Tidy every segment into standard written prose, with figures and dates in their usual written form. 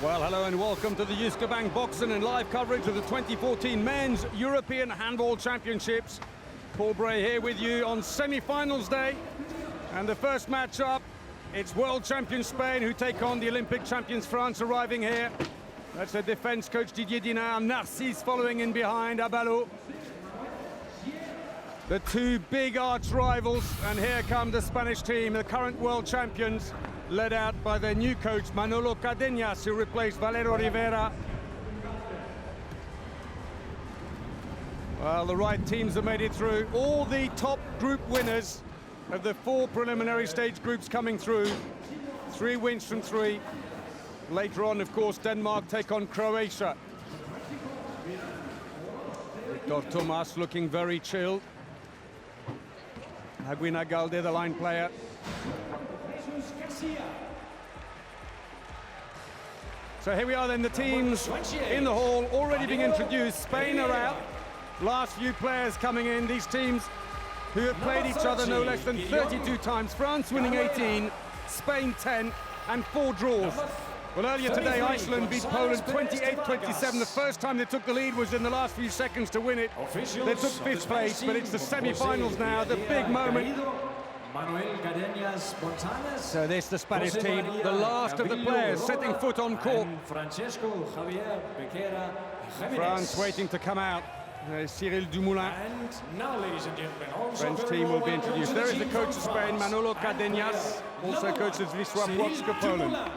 Well, hello and welcome to the Jyske Bank Boxing and live coverage of the 2014 Men's European Handball Championships. Paul Bray here with you on semi-finals day. And the first match-up, it's world champion Spain who take on the Olympic champions France arriving here. That's the defense coach Didier Dinard, Narcisse following in behind, Abalo. The two big arch rivals, and here come the Spanish team, the current world champions, led out by their new coach Manolo Cardenas, who replaced Valero Rivera. Well, the right teams have made it through. All the top group winners of the four preliminary stage groups coming through. 3 wins from 3. Later on, of course, Denmark take on Croatia. Victor Thomas looking very chilled. Aguina Galde, the line player. So here we are then, the teams in the hall already being introduced. Spain are out. Last few players coming in. These teams who have played each other no less than 32 times. France winning 18, Spain 10, and 4 draws. Well, earlier today, Iceland beat Poland 28-27. The first time they took the lead was in the last few seconds to win it. They took 5th place, but it's the semi-finals now, the big moment. So this, the Spanish team, the last of the players setting foot on court. France waiting to come out. Cyril Dumoulin. And now, ladies and gentlemen, French team will be introduced. There is the coach of Spain, Manolo Cardenas, also coaches Wisła Płock, Poland.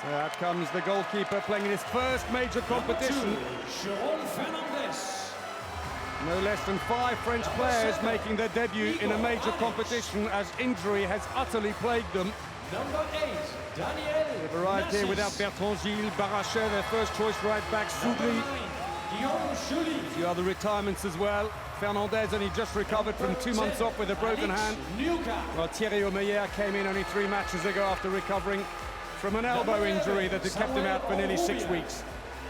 So out comes the goalkeeper playing in his first major competition. No less than 5 French players making their debut in a major competition as injury has utterly plagued them. Number 8, Daniel. They've arrived here without Bertrand Gilles, Barachet, their first choice right back, Soudry. A few other retirements as well. Fernandez only just recovered from 2 months off with a broken hand. Well, Thierry Omeyer came in only 3 matches ago after recovering from an elbow injury that had kept him out for nearly 6 weeks.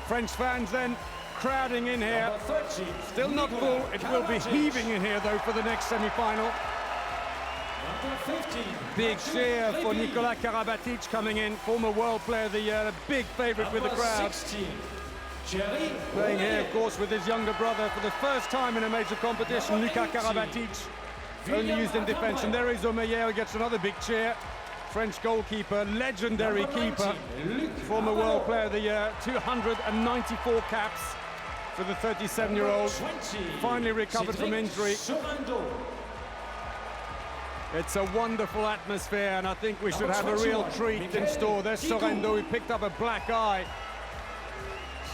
French fans then crowding in here. Still not full. It will be heaving in here though for the next semi-final. Big cheer for Nicolas Karabatic coming in, former World Player of the Year, a big favourite with the crowd. Playing here, of course, with his younger brother for the first time in a major competition, Luka Karabatic, only used in defence. And there is Omeyer, who gets another big cheer. French goalkeeper, legendary keeper, former World Player of the Year, 294 caps for the 37-year-old, finally recovered from injury. It's a wonderful atmosphere, and I think we should have a real treat in store. There's Sorrento, who picked up a black eye.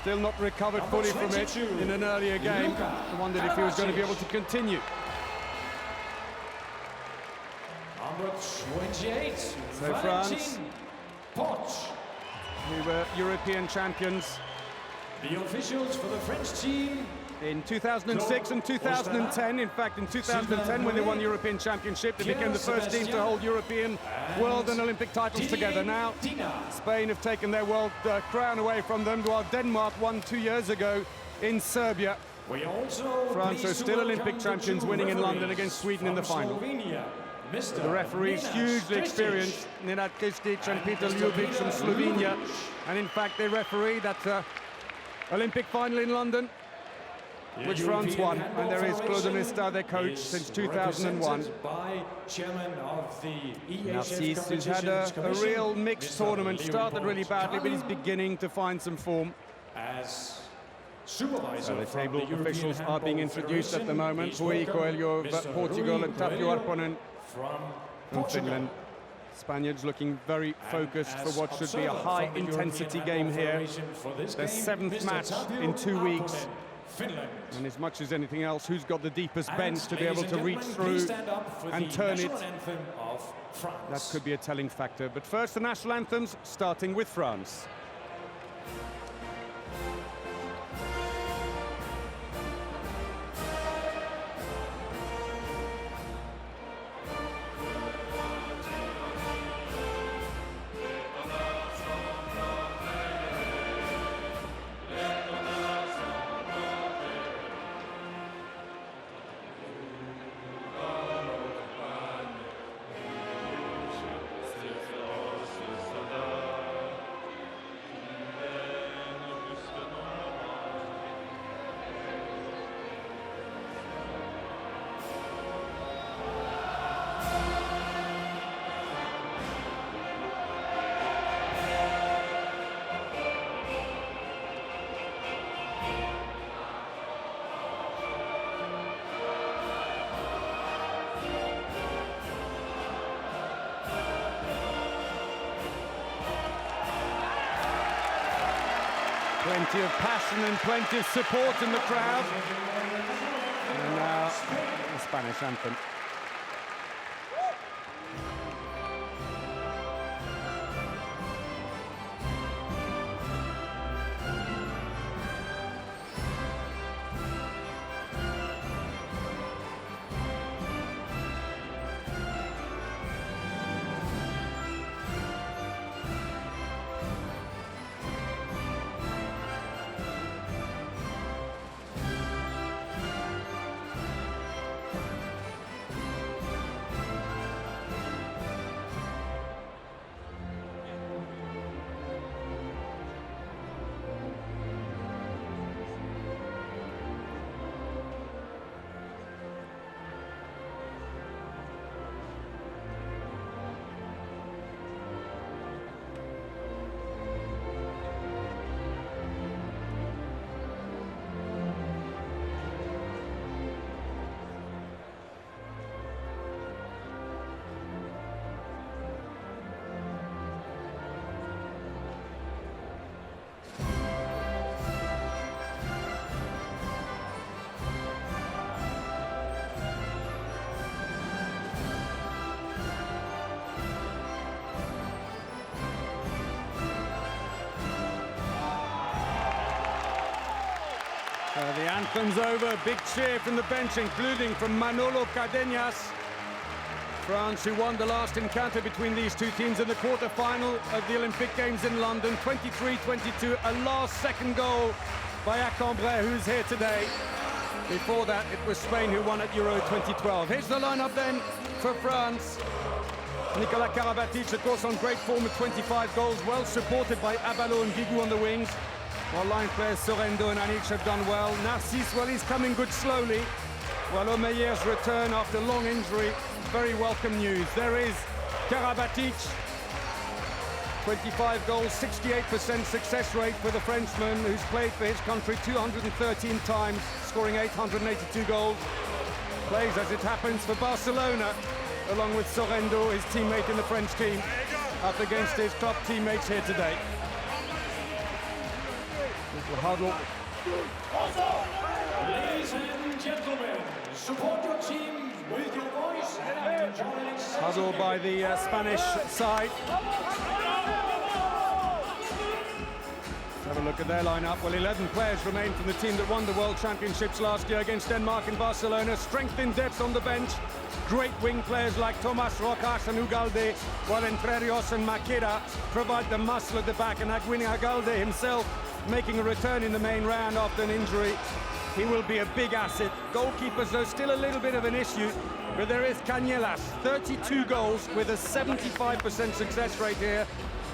Still not recovered fully from it in an earlier game. I wondered if he was going to be able to continue. Number 28, so France, who were European champions the officials for the French team in 2006 and 2010. In fact, in 2010, when they won the European Championship, they became the first team to hold European, World and Olympic titles together. Now, Spain have taken their world crown away from them, while Denmark won 2 years ago in Serbia. France are still Olympic champions, winning in London against Sweden in the final. The referees hugely experienced, Nenad Kristic and Peter Ljubic from Slovenia. And in fact, they refereed that Olympic final in London, which France won. And there is Claude Mista, their coach, since 2001. Narcisse, who's had a real mixed tournament, started really badly, but he's beginning to find some form. So the table officials are being introduced at the moment. Rui Coelho of Portugal and Tapio Arponen from Finland. Spaniards looking very focused for what should be a high-intensity game here. Their 7th match in 2 weeks. And as much as anything else, who's got the deepest bench to be able to reach through and turn it? That could be a telling factor. But first, the national anthems, starting with France. Plenty of passion and plenty of support in the crowd. And now the Spanish anthem. The anthem's over, big cheer from the bench, including from Manolo Cardenas. France, who won the last encounter between these two teams in the quarter-final of the Olympic Games in London, 23-22, a last-second goal by Acambray, who's here today. Before that, it was Spain who won at Euro 2012. Here's the lineup then for France. Nicolas Karabatic, of course, on great form with 25 goals, well supported by Abalo and Guigou on the wings. While line players Sorrento and Anic have done well. Narcisse, well, he's coming good slowly. While Omeyer's return after long injury, very welcome news. There is Karabatic, 25 goals, 68% success rate for the Frenchman, who's played for his country 213 times, scoring 882 goals. Plays, as it happens, for Barcelona, along with Sorrento, his teammate in the French team, up against his top teammates here today. Huddle. Ladies and gentlemen, support your team with your voice and enjoy. Huddle by the Spanish side. Let's have a look at their lineup. Well, 11 players remain from the team that won the World Championships last year against Denmark in Barcelona. Strength in depth on the bench. Great wing players like Thomas Rojas and Ugalde, while Entre Rios and Maqueda provide the muscle at the back, and Aguin Ugalde himself making a return in the main round after an injury. He will be a big asset. Goalkeepers, though, still a little bit of an issue, but there is Canellas, 32 goals with a 75% success rate here.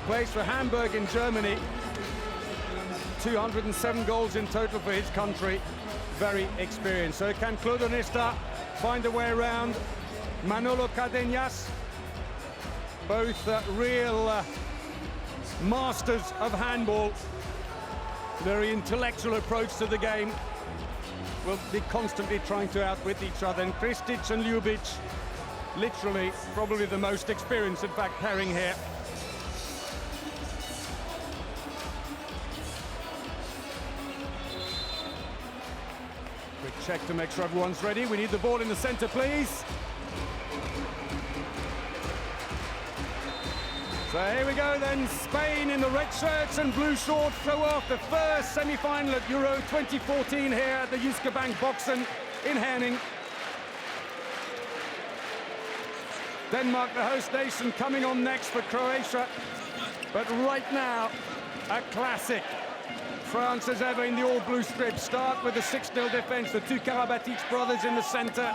Plays for Hamburg in Germany. 207 goals in total for his country. Very experienced. So can Claude Onesta find a way around Manolo Cardenas? Both real masters of handball. Very intellectual approach to the game. Will be constantly trying to outwit each other. And Kristic and Ljubic, literally probably the most experienced, in fact, pairing here. Quick check to make sure everyone's ready. We need the ball in the center, please. So here we go then, Spain in the red shirts and blue shorts throw off the first semi-final at Euro 2014 here at the Jyske Bank Boxen in Herning. Denmark, the host nation, coming on next for Croatia. But right now, a classic. France as ever in the all-blue strip. Start with the 6-0 defense, the two Karabatic brothers in the center.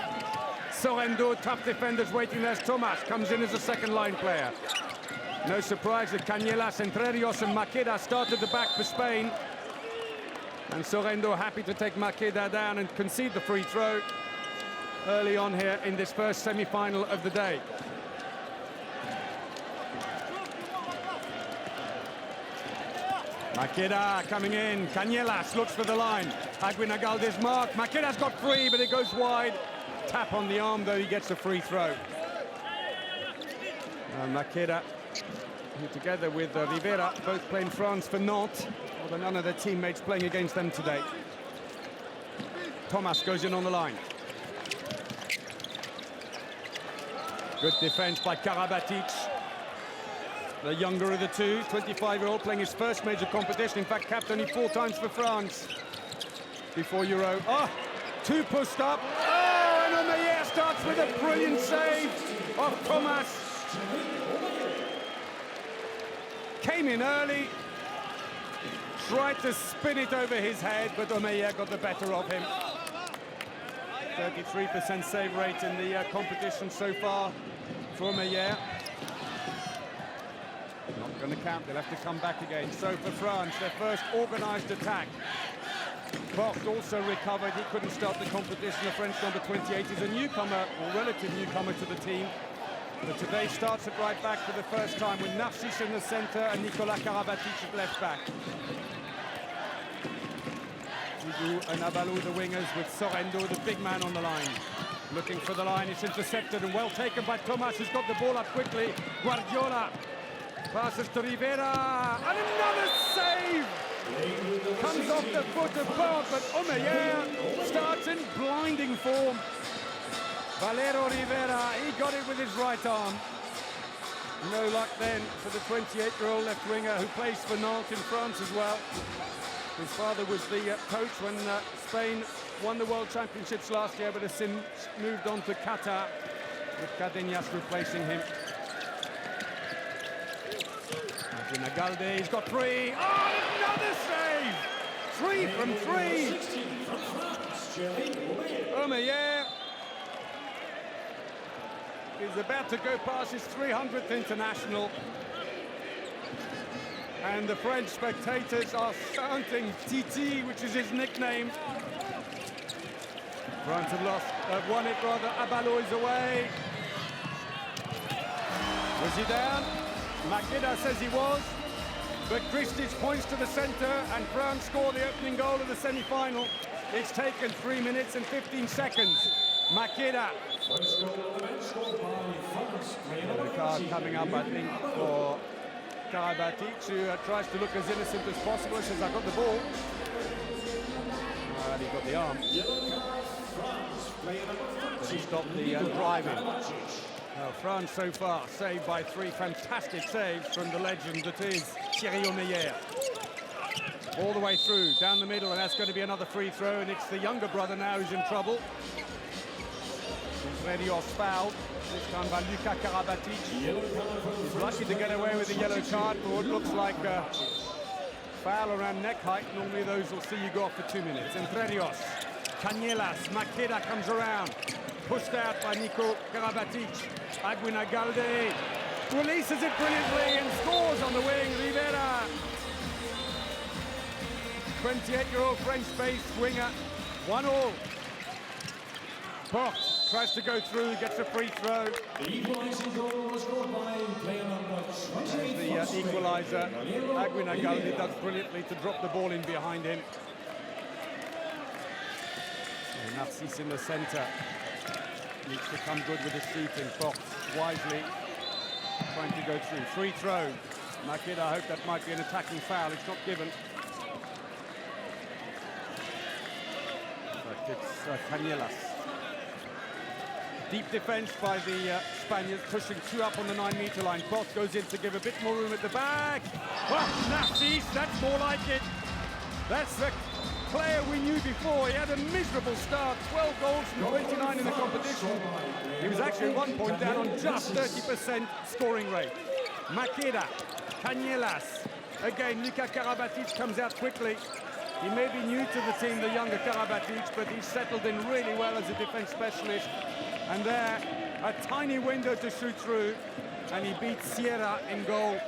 Sorrento, tough defenders waiting there. Thomas comes in as a second-line player. No surprise that Canellas, Entre Rios and Maqueda started the back for Spain. And Sorrento happy to take Maqueda down and concede the free throw early on here in this first semi-final of the day. Maqueda coming in, Canellas looks for the line. Aguin Ugalde's mark, Maqueda's got free, but it goes wide. Tap on the arm, though, he gets a free throw. And Maqueda who together with Rivera, both playing France for Nantes, although none of their teammates playing against them today. Thomas goes in on the line. Good defense by Karabatic. The younger of the two, 25-year-old, playing his first major competition. In fact, capped only 4 times for France before Euro. Oh, 2 pushed up. Oh, and Omeyer starts with a brilliant save of Thomas. Came in early, tried to spin it over his head, but Omeyer got the better of him. 33% save rate in the competition so far for Omeyer. Not going to count, they'll have to come back again. So for France, their first organised attack. Porte also recovered, he couldn't start the competition. The French number 28 is a newcomer, or relative newcomer to the team. But today starts it right back for the first time with Narcisse in the centre and Nicolas Karabatic at left back. Zidou and Abalo, the wingers, with Sorrento, the big man, on the line. Looking for the line, it's intercepted and well taken by Thomas, who's got the ball up quickly. Guardiola passes to Rivera, and another save! Comes off the foot of Porte, but Omeyer starts in blinding form. Valero Rivera, he got it with his right arm. No luck then for the 28-year-old left winger who plays for Nantes in France as well. His father was the coach when Spain won the World Championships last year, but has since moved on to Qatar, with Cadenas replacing him. Nagalde, he's got 3. Oh, another save! 3 from 3. Omeyer is about to go past his 300th international. And the French spectators are chanting Titi, which is his nickname. France have won it rather. Abalo is away. Was he down? Makeda says he was. But Christic points to the centre, and France score the opening goal of the semi-final. It's taken 3 minutes and 15 seconds. Makeda. Yellow card coming up, I think, for Karabatic, who tries to look as innocent as possible. He says, I got the ball. And he got the arm. But he stopped the driving. Well, France so far saved by 3 fantastic saves from the legend that is Thierry Omeyer. All the way through, down the middle, and that's going to be another free throw, and it's the younger brother now who's in trouble. Redios fouled, this time by Luka Karabatic. He's lucky to get away with a yellow card for what looks like a foul around neck height. Normally those will see you go off for 2 minutes. And Redios, Canielas, Makeda comes around. Pushed out by Nico Karabatic. Aguinagalde releases it brilliantly and scores on the wing. Rivera. 28-year-old French-based winger. 1-1. Porte tries to go through, gets a free throw. The equalizing goal was scored by player number 28. The equaliser. Aguinagalde does brilliantly to drop the ball in behind him. And Narcisse in the centre. Needs to come good with his shooting. Porte wisely trying to go through. Free throw. Makeda, I hope that might be an attacking foul. It's not given. But it's Canielas. Deep defense by the Spaniards, pushing 2 up on the 9-meter line. Porte goes in to give a bit more room at the back. Oh, Narcisse, that's more like it. That's the player we knew before. He had a miserable start, 12 goals from 29 in the competition. He was actually at one point down on just 30% scoring rate. Makeda, Canielas. Again, Luka Karabatic comes out quickly. He may be new to the team, the younger Karabatic, but he's settled in really well as a defense specialist. And there, a tiny window to shoot through, and he beats Sierra in goal.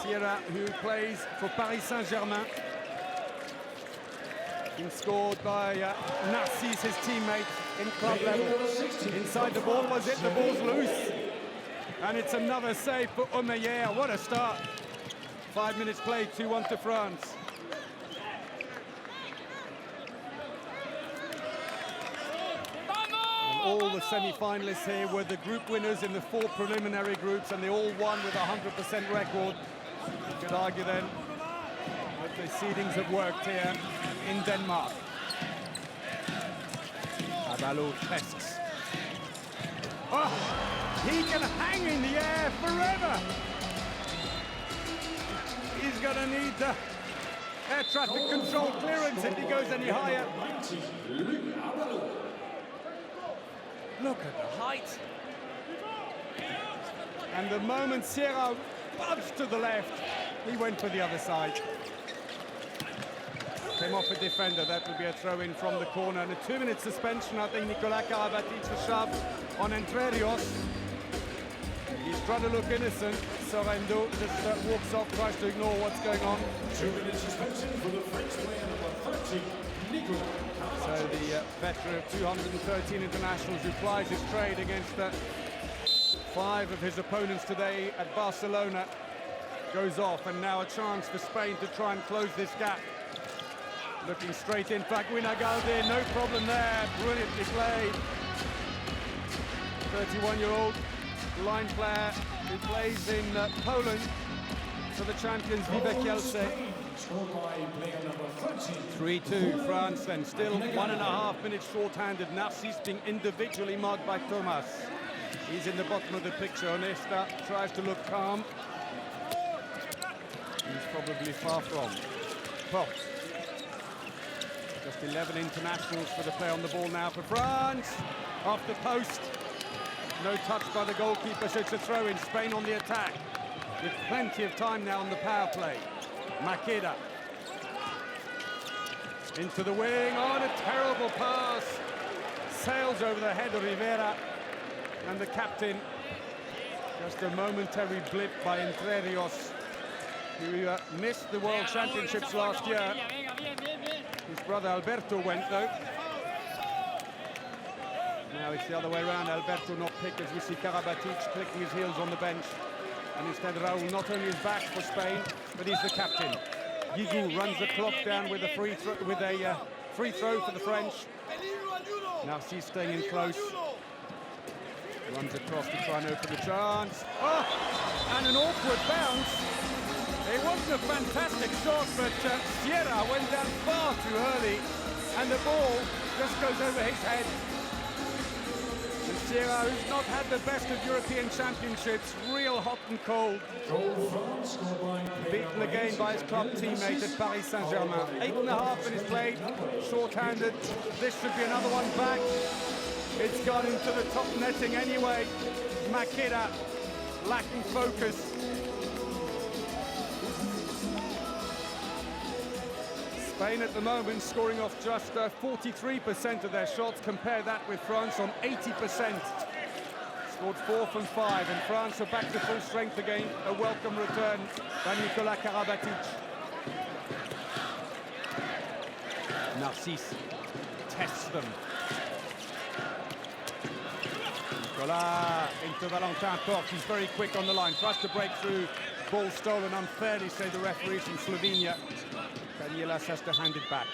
Sierra, who plays for Paris Saint-Germain. Been scored by Narcisse, his teammate, in club level. Inside the ball, was it? The ball's loose. And it's another save for Omeyer. What a start. 5 minutes played, 2-1 to France. all the semi-finalists here were the group winners in the 4 preliminary groups, and they all won with a 100% record. You could argue then that the seedings have worked here in Denmark. Abalo tests. Oh, he can hang in the air forever. He's going to need the air traffic control clearance if he goes any higher. Look at the height. And the moment Sierra budged to the left, he went for the other side. Came off a defender. That would be a throw-in from the corner. And a 2-minute suspension, I think. Nicolas Karabatic a shove on Entre Rios. He's trying to look innocent. Sorrento just walks off, tries to ignore what's going on. 2-minute suspension for the French player number 30, Nicolas Karabatic. So the veteran of 213 internationals who plies his trade against 5 of his opponents today at Barcelona goes off, and now a chance for Spain to try and close this gap. Looking straight in, Faguinagalde, no problem there, brilliantly played. 31-year-old line player who plays in Poland for the champions Vive Kielce. 3-2 France then, still 1.5 minutes short-handed. Narcisse being individually marked by Thomas. He's in the bottom of the picture. Onesta tries to look calm. He's probably far from. Well, just 11 internationals for the play on the ball now for France. Off the post. No touch by the goalkeeper, so it's a throw in. Spain on the attack. With plenty of time now on the power play. Makeda. Into the wing. Oh, and a terrible pass. Sails over the head of Rivera. And the captain. Just a momentary blip by Entre Rios, who missed the World Championships last year. His brother Alberto went, though. Now it's the other way around. Alberto not picked, as we see Karabatic clicking his heels on the bench. And instead, Raul not only is back for Spain, but he's the captain. Guigou runs the clock down with a free throw for the French. Narcisse staying in close. Runs across to try and open the chance. Oh, and an awkward bounce. It wasn't a fantastic shot, but Sierra went down far too early, and the ball just goes over his head. And Sierra, who's not had the best of European Championships, real hot and cold. Beaten again by his club teammate at Paris Saint-Germain. 8.5 minutes played, short-handed. This should be another one back. It's gone into the top netting anyway. Makeda lacking focus. Spain at the moment scoring off just 43% of their shots. Compare that with France on 80%. Scored 4 from 5, and France are back to full strength again. A welcome return by Nicolas Karabatic. Narcisse tests them. Nicolas into Valentin Porte. He's very quick on the line. Tries to break through. Ball stolen unfairly, say the referees from Slovenia. Canielas has to hand it back.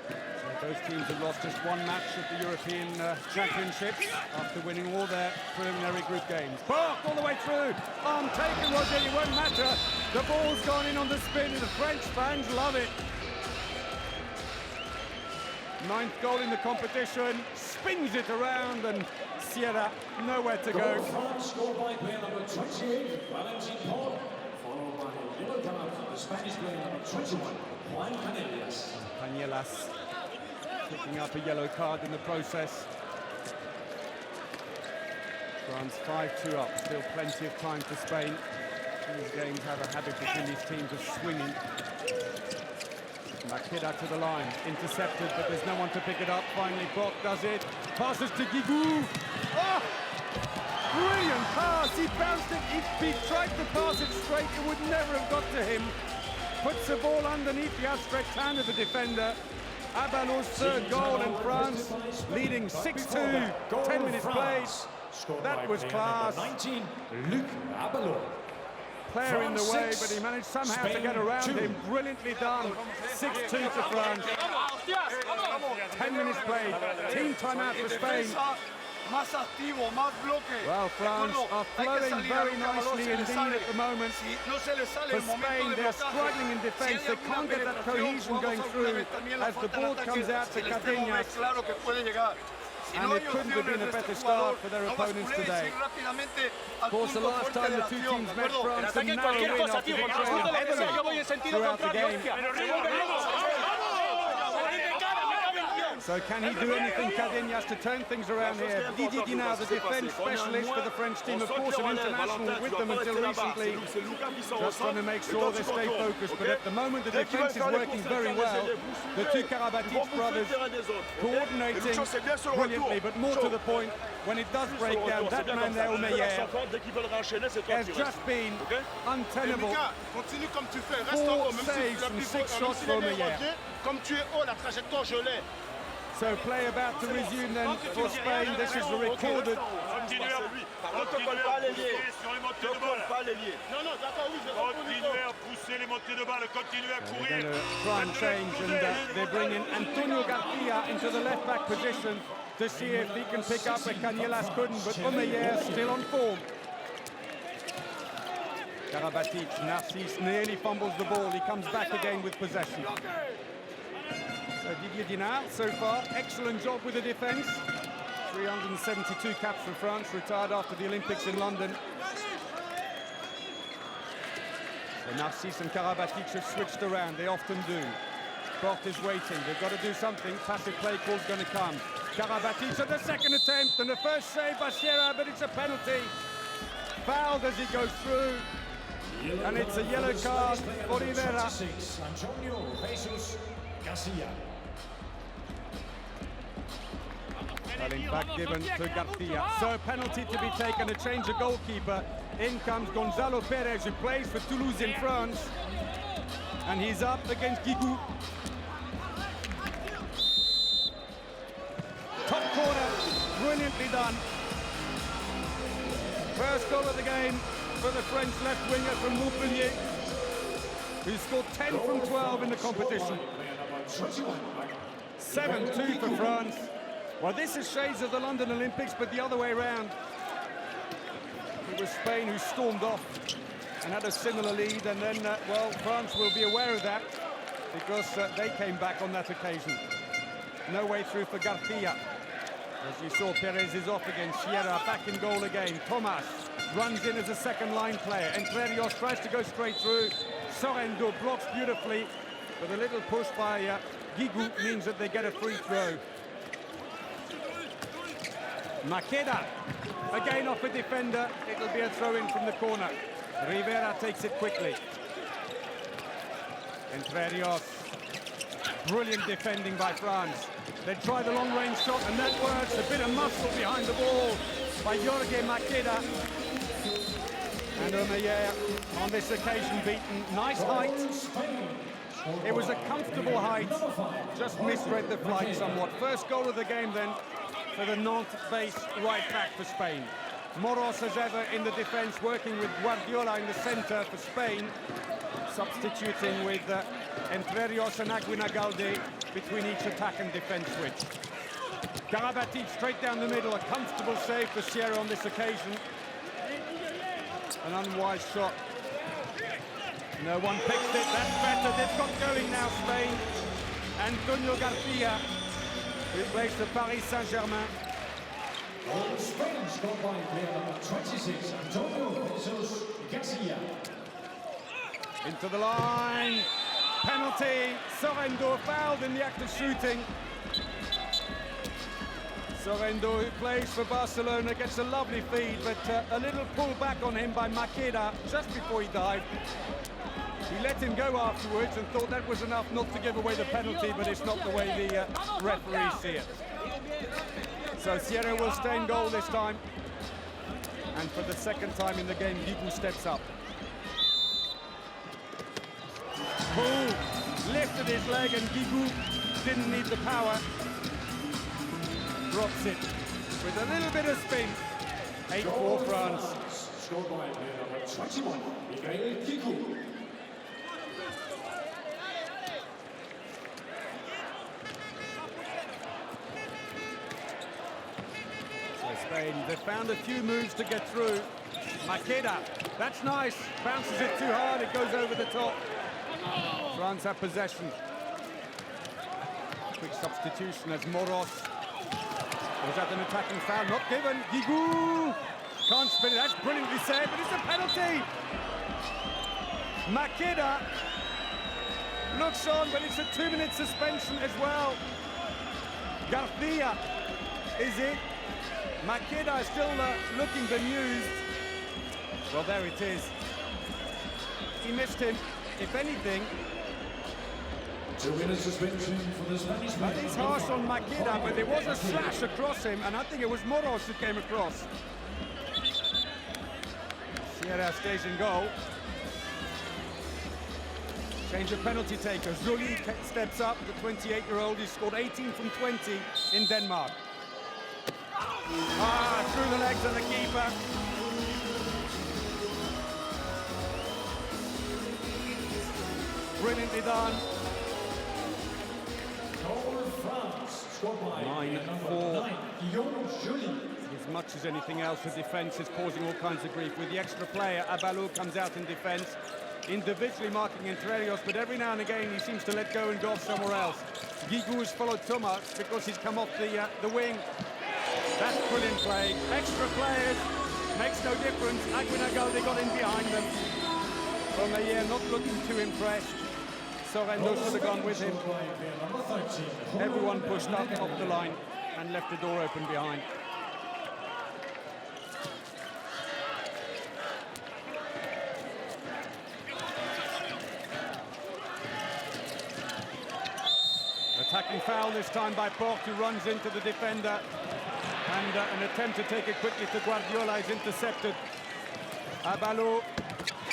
So both teams have lost just one match at the European Championships after winning all their preliminary group games. Porte all the way through. Arm taken, Roger, it won't matter. The ball's gone in on the spin, and the French fans love it. 9th goal in the competition, spins it around, and Sierra nowhere to go. France scored by player number 28, Valentin Porte, followed by yellow card for the Spanish player number 21, Juan Canielas. Canielas picking up a yellow card in the process. France 5-2 up, still plenty of time for Spain. These games have a habit between these teams of swinging. Makeda to the line, intercepted, but there's no one to pick it up. Finally, Porte does it. Passes to Guigou. Oh! Brilliant pass. He bounced it. If he tried to pass it straight, it would never have got to him. Puts the ball underneath the outstretched hand of the defender. Abalo's 3rd goal, and France leading 6-2. 10 minutes played. That was class. 19, Luc Abalo. player in the way, but he managed somehow to get around him. Brilliantly done. 6-2 to France. 10 minutes played. Team timeout for Spain. Well, France are flowing very nicely indeed at the moment. For Spain, they're struggling in defence. They can't get that cohesion going through as the ball comes out to Cadenas. And it couldn't have been a better start for their opponents today. Of course, the last time the two teams met, France a narrow win after they trailed heavily throughout the game. So can he do anything, Cadenas, to turn things around here? Didier Dinard, the defence specialist for the French team, of course an international with them until recently, just trying to make sure they stay focused. But at the moment the defence is working very well. The two Karabatic brothers coordinating brilliantly, but more to the point, when it does break down, that man there, Omeyer, has just been untenable. 4 saves from 6 shots for Omeyer. So play about to resume then for Spain. This is the recorded. Continuez à pousser les montées de balle, continuez à courir. They're going to try and change, and they're bringing Antonio Garcia into the left-back position to see if he can pick up where Canielas couldn't, but Omeyer still on form. Karabatic, Narcisse nearly fumbles the ball. He comes back again with possession. So Didier Dinard, so far, excellent job with the defence. 372 caps for France, retired after the Olympics in London. So Narcisse and Karabatic have switched around, they often do. Porte is waiting, they've got to do something. Passive play call's going to come. Karabatic at the second attempt, and the first save by Sierra, but it's a penalty. Fouled as he goes through. And it's a yellow card for Rivera. Well, in fact, given to Garcia. So a penalty to be taken, a change of goalkeeper. In comes Gonzalo Perez, who plays for Toulouse in France. And he's up against Guigou. Top corner, brilliantly done. First goal of the game for the French left winger from Montpellier, who scored 10 from 12 in the competition. 7-2 for France. Well, this is shades of the London Olympics, but the other way around. It was Spain who stormed off and had a similar lead, and then, well, France will be aware of that because they came back on that occasion. No way through for Garcia. As you saw, Perez is off again. Sierra back in goal again. Thomas runs in as a second-line player. Entre Rios tries to go straight through. Sorrento blocks beautifully, but a little push by Guigou means that they get a free throw. Makeda, again off a defender. It'll be a throw-in from the corner. Rivera takes it quickly. Entre Rios. Brilliant defending by France. They try the long-range shot, and that works. A bit of muscle behind the ball by Jorge Makeda. And Omeyer, on this occasion, beaten. Nice height. It was a comfortable height. Just misread the flight somewhat. First goal of the game, then, for the Nantes-based right-back for Spain. Moros, as ever, in the defence, working with Guardiola in the centre for Spain, substituting with Entre Rios and Aguinagalde between each attack and defence switch. Karabatic straight down the middle, a comfortable save for Sierra on this occasion. An unwise shot. No one picked it, that's better. They've got going now, Spain. Antonio Garcia, who plays for Paris Saint-Germain. Spain scored by player number 26, Antonio Garcia. Into the line. Penalty. Sorrento fouled in the act of shooting. Sorrento, who plays for Barcelona, gets a lovely feed, but a little pull back on him by Makeda just before he dived. He let him go afterwards and thought that was enough not to give away the penalty, but it's not the way the referees see it. So Sierra will stay in goal this time. And for the second time in the game, Guigou steps up. Ball lifted his leg, and Guigou didn't need the power. Drops it with a little bit of spin. 8-4 France. number 21, Miguel Kiku. Spain, they found a few moves to get through. Makeda, that's nice. Bounces it too hard, it goes over the top. France have possession. Quick substitution as Moros. Was that an attacking foul? Not given. Guigou can't spin it. That's brilliantly saved, but it's a penalty. Makeda looks on, but it's a 2-minute suspension as well. Garcia is it. Makeda is still looking bemused. Well, there it is. He missed him. If anything, 2-minute suspension for the Spanish player. that is harsh on Makeda, but there was a slash across him, and I think it was Moros who came across. Sierra stays in goal. Change of penalty taker. Zuli steps up, the 28-year-old. He scored 18 from 20 in Denmark. Through the legs of the keeper. Brilliantly done. Goal France, scored by 9-4. Guillaume Joly. As much as anything else, the defence is causing all kinds of grief. With the extra player, Abalou comes out in defence, individually marking Entrerios, but every now and again he seems to let go and go off somewhere else. Guigou has followed Thomas because he's come off the wing. That's brilliant play. Extra players, makes no difference. Aguinaldo, they got in behind them. Omeyer not looking too impressed. Sorrento should have gone with him. Everyone pushed up off the line and left the door open behind. Attacking foul this time by Porte, who runs into the defender. And an attempt to take it quickly to Guardiola is intercepted. Abalou.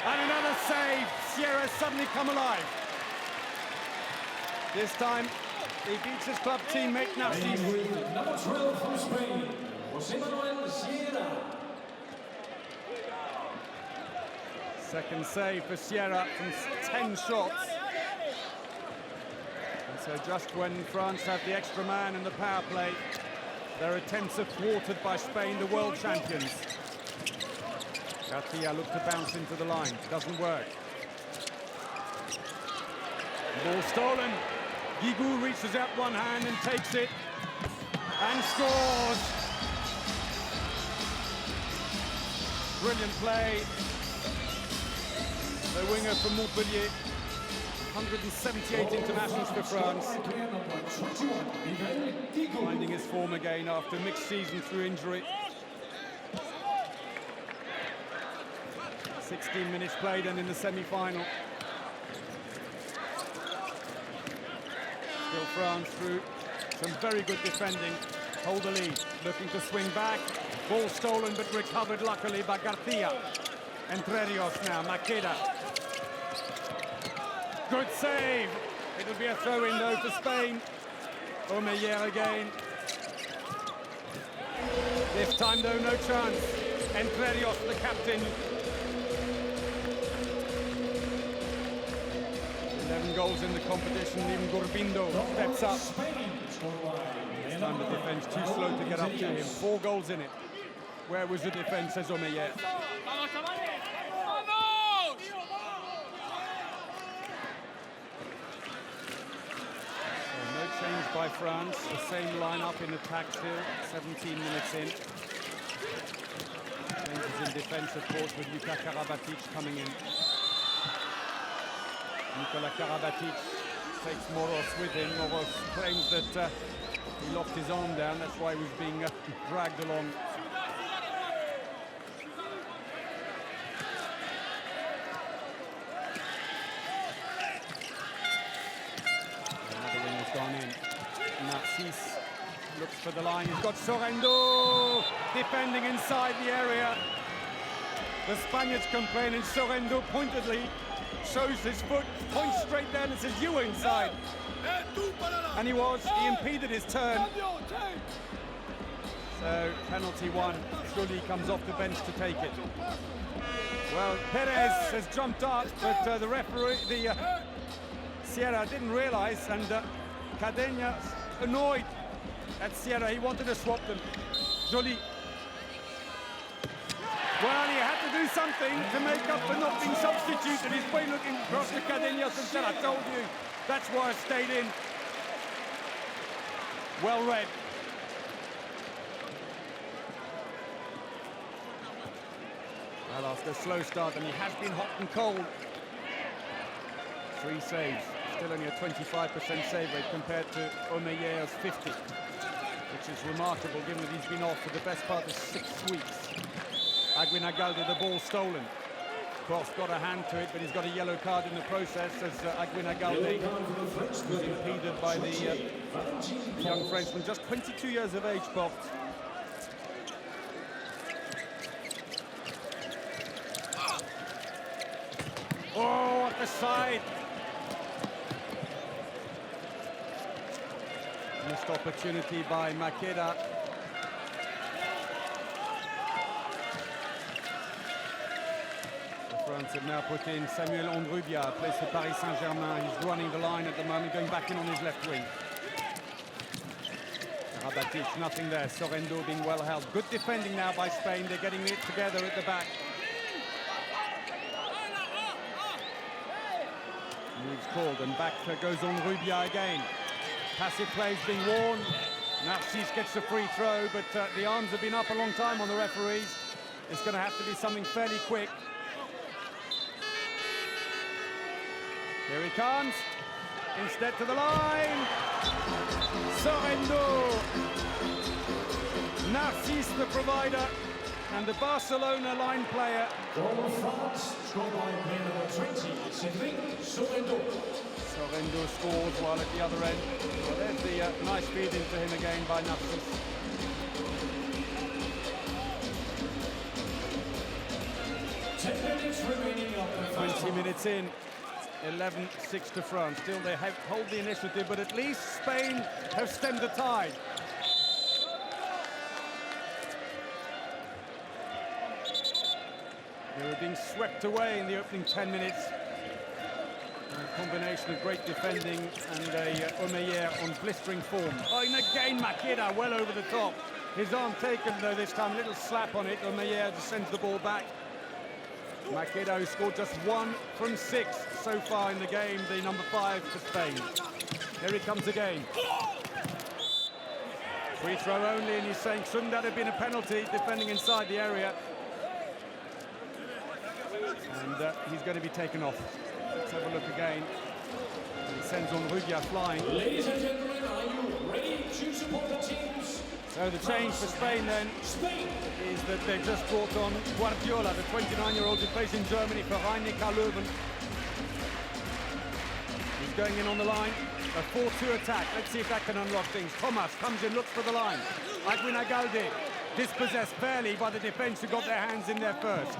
And another save. Sierra suddenly come alive. This time, he beats his club teammate Narcis. Number 12 from Spain, José Manuel Sierra. Second save for Sierra from 10 shots. And so just when France have the extra man in the power play, their attempts are thwarted by Spain, the world champions. Garcia looked to bounce into the line. Doesn't work. Ball stolen. Guigou reaches out one hand and takes it. And scores. Brilliant play. The winger from Montpellier. 178 internationals for France. Finding his form again after a mixed season through injury. 16 minutes played and in the semi-final. Still France through some very good defending. Hold the lead, looking to swing back. Ball stolen but recovered luckily by Garcia. Entrerios now, Makeda. Good save. It'll be a throw-in though for Spain. Omeyer again. This time though, no chance. Entrerios, the captain. 11 goals in the competition. Even Gurbindo steps up. This time the defence too slow to get up to him. 4 goals in it. Where was the defence, says Omeyer. Change by France, the same lineup in attack still, 17 minutes in. Changes in defence, of course, with Luka Karabatic coming in. Nikola Karabatic takes Moros with him. Moros claims that he locked his arm down, that's why he was being dragged along. Gone in. Narcis looks for the line. He's got Sorrento defending inside the area. The Spaniards complain, and Sorrento pointedly shows his foot, points straight down and says, "You were inside." And he was. He impeded his turn. So penalty one. Joly comes off the bench to take it. Well, Perez has jumped up, but the referee, Sierra didn't realise, and Cadena annoyed at Sierra. He wanted to swap them. Joly. Well, he had to do something to make up for not being substituted. He's been looking across to Cadena and said, I told you, that's why I stayed in. Well read. Well, after a slow start, and he has been hot and cold. 3 saves, still only a 25% save rate compared to Omeyer's 50, which is remarkable given that he's been off for the best part of 6 weeks. Aguinagalde, the ball stolen. Cross got a hand to it, but he's got a yellow card in the process as Aguinagalde was impeded by the young Frenchman, just 22 years of age, Bob. Oh, at the side. Missed opportunity by Makeda. France have now put in Samuel Ondrubia, plays for Paris Saint-Germain. He's running the line at the moment, going back in on his left wing. Karabatic, nothing there. Sorrento being well held. Good defending now by Spain. They're getting it together at the back. Moves called, and back goes Ondrubia again. Passive plays being worn. Narcisse gets a free throw, but the arms have been up a long time on the referees. It's going to have to be something fairly quick. Here he comes, instead to the line. Sorrento. Narcisse, the provider, and the Barcelona line player. Goal of France, scored by player number 20, Cedric Sorrento. Sorrento scores while at the other end. Well, there's the nice feed into him again by Narcisse. 10 minutes remaining of the first 20 minutes in. 11-6 to France. Still they hold the initiative, but at least Spain have stemmed the tide. They were being swept away in the opening 10 minutes. A combination of great defending and a Omeyer on blistering form. Oh, and again Makeda well over the top. His arm taken though this time, a little slap on it. Omeyer just sends the ball back. Makeda, who scored just 1 from 6 so far in the game, the number 5 for Spain. Here he comes again. Free throw only, and he's saying, shouldn't that have been a penalty, defending inside the area? And he's going to be taken off. Let's have a look again. He sends Ondrubia flying. Ladies and gentlemen, are you ready to support the teams? So the change for Spain then is that they've just brought on Guardiola, the 29-year-old who plays in Germany for Rhein-Neckar Löwen. He's going in on the line, a 4-2 attack. Let's see if that can unlock things. Thomas comes in, looks for the line. Aguinagalde dispossessed fairly by the defense who got their hands in there first.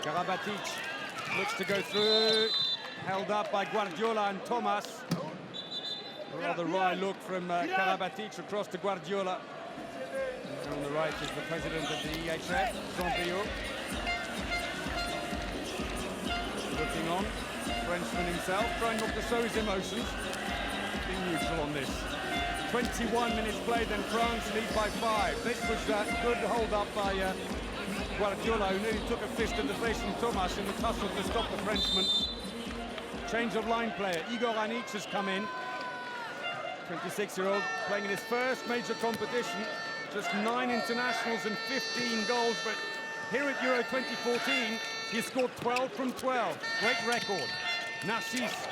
Karabatic looks to go through, held up by Guardiola and Thomas. A rather wry look from Karabatic across to Guardiola. And on the right is the president of the EHF, Jean-Pierre. Looking on, Frenchman himself, trying not to show his emotions. Being neutral on this. 21 minutes played, then France lead by 5. This was a good hold up by Guardiola, who nearly took a fist in the face from Thomas in the tussle to stop the Frenchman. Change of line player. Igor Anic has come in. 26-year-old playing in his first major competition. Just 9 internationals and 15 goals, but here at Euro 2014, he scored 12 from 12. Great record. Narcisse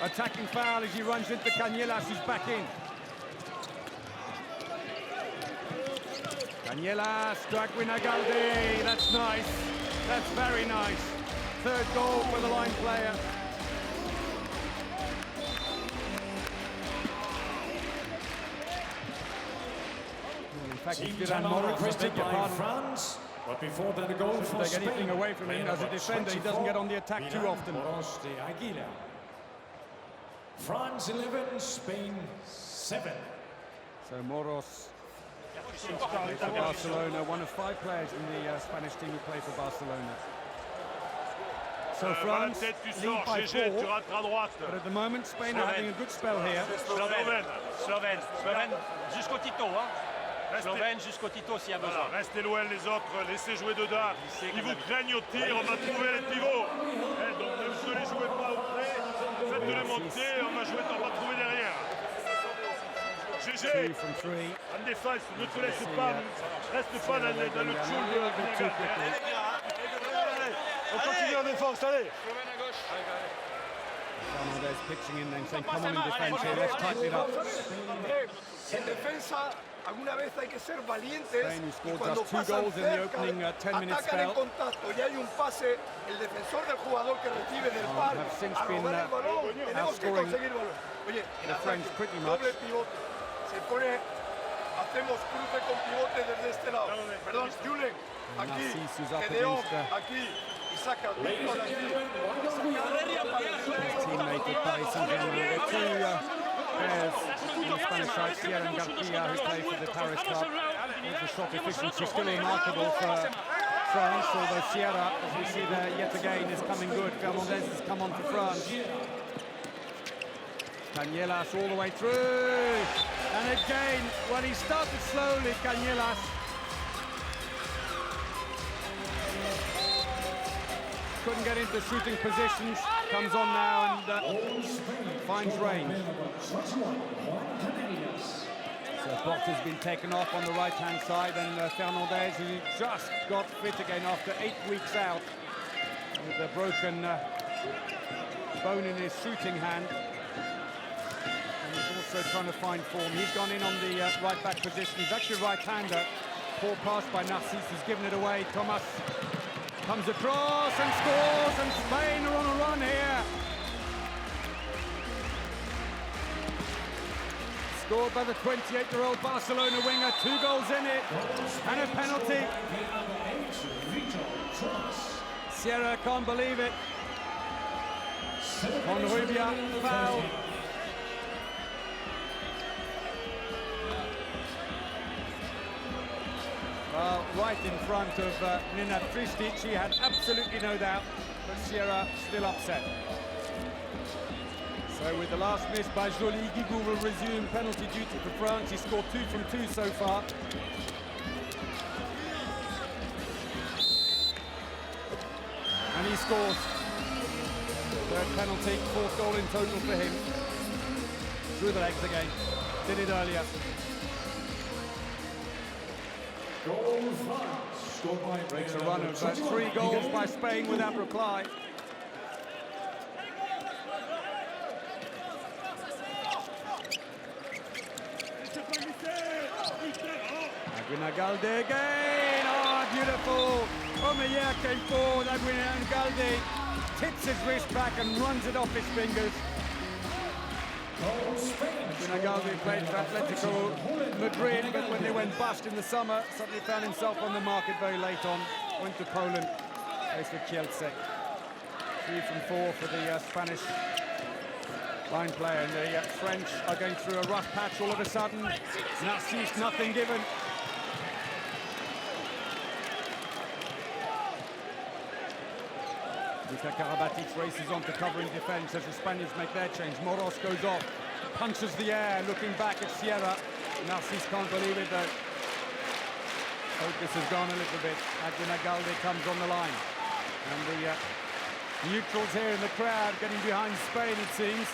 attacking foul as he runs into Canellas, who's back in. Canellas to Aguinagalde. That's nice. That's very nice. 3rd goal for the line player. In fact, Team it's timeout requested by France, but before that a goal for take anything Spain. away from him as a defender. He doesn't get on the attack too often. France 11, Spain 7. So Moros Plays for Barcelona, one of 5 players in the Spanish team who play for Barcelona. So France tête, tu lead sors, by GG, 4, tu rates à droite. but at the moment Spain are having a good spell here. Slovène jusqu'au Tito, hein. Slovène jusqu'au Tito s'il y a besoin. Voilà, restez loin les autres, laissez jouer dedans. Ils vous craignent au tir, on va trouver les pivots. Donc ne les jouez pas au près, faites-les monter, on va trouver derrière. GG, 2 from 3. en défense, ne te laisse pas, reste pas dans le tchoul de Sénégal. On continue en défense, allez. Fernandez pitching in then saying, come on in defense here, let's tighten it up. En defensa, alguna vez hay que ser valientes. Spain, who Y scored cuando just 2 pasan goals in the cerca, opening 10-minute atacan en spell. contacto y hay un pase, el defensor del jugador que recibe del par have since a been, robar el balón. Tenemos que outscoring conseguir balón. Oye, en the French ataque, pretty much. doble pivote. Se pone, hacemos cruce con pivote desde este lado. Perdón, Julen, aquí, Narcís is up Gedeón, against, aquí. Y saca Víctor aquí. Teammate of Paris Saint-Germain. There are 2 players in the Spanish side, Sierra and Garcia, who play for the Paris club. The shot efficiency still remarkable for France, although Sierra, as we see there yet again, is coming good. Fernandez has come on for France. Cañelas all the way through. And again, well, he started slowly, Cañelas. Couldn't get into shooting positions. Comes on now and finds range. So Bot has been taken off on the right-hand side, and Fernandez, who just got fit again after 8 weeks out with a broken bone in his shooting hand. And he's also trying to find form. He's gone in on the right-back position. He's actually a right-hander. Poor pass by Narcís, who's given it away. Thomas comes across and scores, and Spain are on a run here. Scored by the 28-year-old Barcelona winger, 2 goals in it, and a penalty. Sierra can't believe it. Honrubia foul. Well, right in front of Nenad Kristic, he had absolutely no doubt, but Sierra still upset. So with the last miss by Joly, Guigou will resume penalty duty for France. He scored 2 from 2 so far. And he scores. 3rd penalty, 4th goal in total for him. Through the legs again. Did it earlier. Breaks a run of 3 goals by Spain without reply. Aguinalde again. Oh, beautiful. Omeyer came forward. Aguinalde tips his wrist back and runs it off his fingers. Aguinalde played for Atletico Madrid, but when they went bust in the summer, suddenly found himself on the market very late on. Went to Poland, plays for Kielce. 3 from 4 for the Spanish line player, and the French are going through a rough patch all of a sudden. Narcís, nothing given. Luka Karabatic races on to covering defence as the Spaniards make their change. Moros goes off, punches the air, looking back at Sierra. Narcís can't believe it though. Focus has gone a little bit. Aguinalde comes on the line. And the neutrals here in the crowd getting behind Spain, it seems.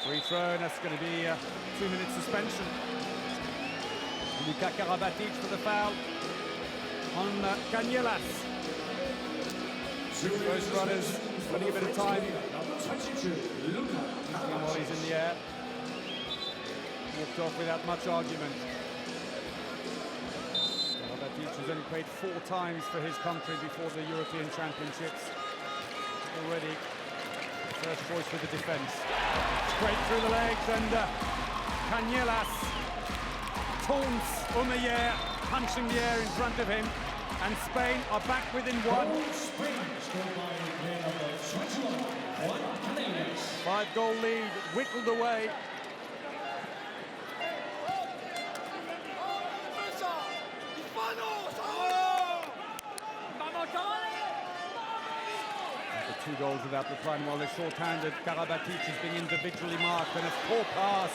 Free throw, and that's going to be a 2-minute suspension. Luka Karabatic for the foul on Cañelas. Both runners spending a bit of time while he's in the air. Walked off without much argument. Karabatic has only played 4 times for his country before the European Championships. Already first choice for the defence. Straight through the legs, and Cañelas taunts Omeyer, punching the air in front of him, and Spain are back within 1. 5-goal lead whittled away. 2 goals without replying while they're short-handed. Karabatic is being individually marked, and a poor pass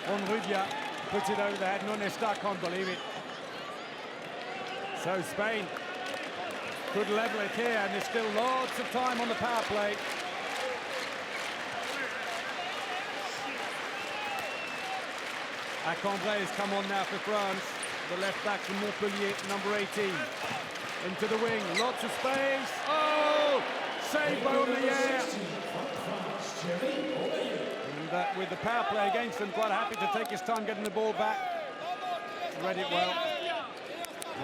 on Rubia. Puts it over the head. No Nesta can't believe it. So Spain could level it here, and there's still lots of time on the power play. Acambray has come on now for France. The left back from Montpellier, number 18. Into the wing, lots of space. Oh! Saved by Omeyer. And with the power play against them, quite happy to take his time getting the ball back. Read it well.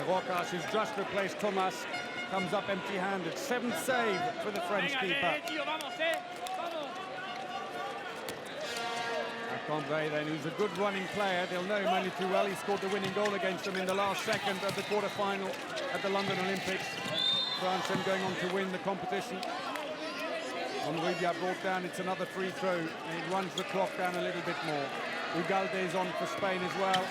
Rocas, who's just replaced Thomas, comes up empty-handed. 7th save for the French keeper. Acambray then, who's a good running player. They'll know him only too well. He scored the winning goal against them in the last second of the quarter-final at the London Olympics. France then going on to win the competition. Rubia brought down, it's another free throw, and it runs the clock down a little bit more. Ugalde is on for Spain as well.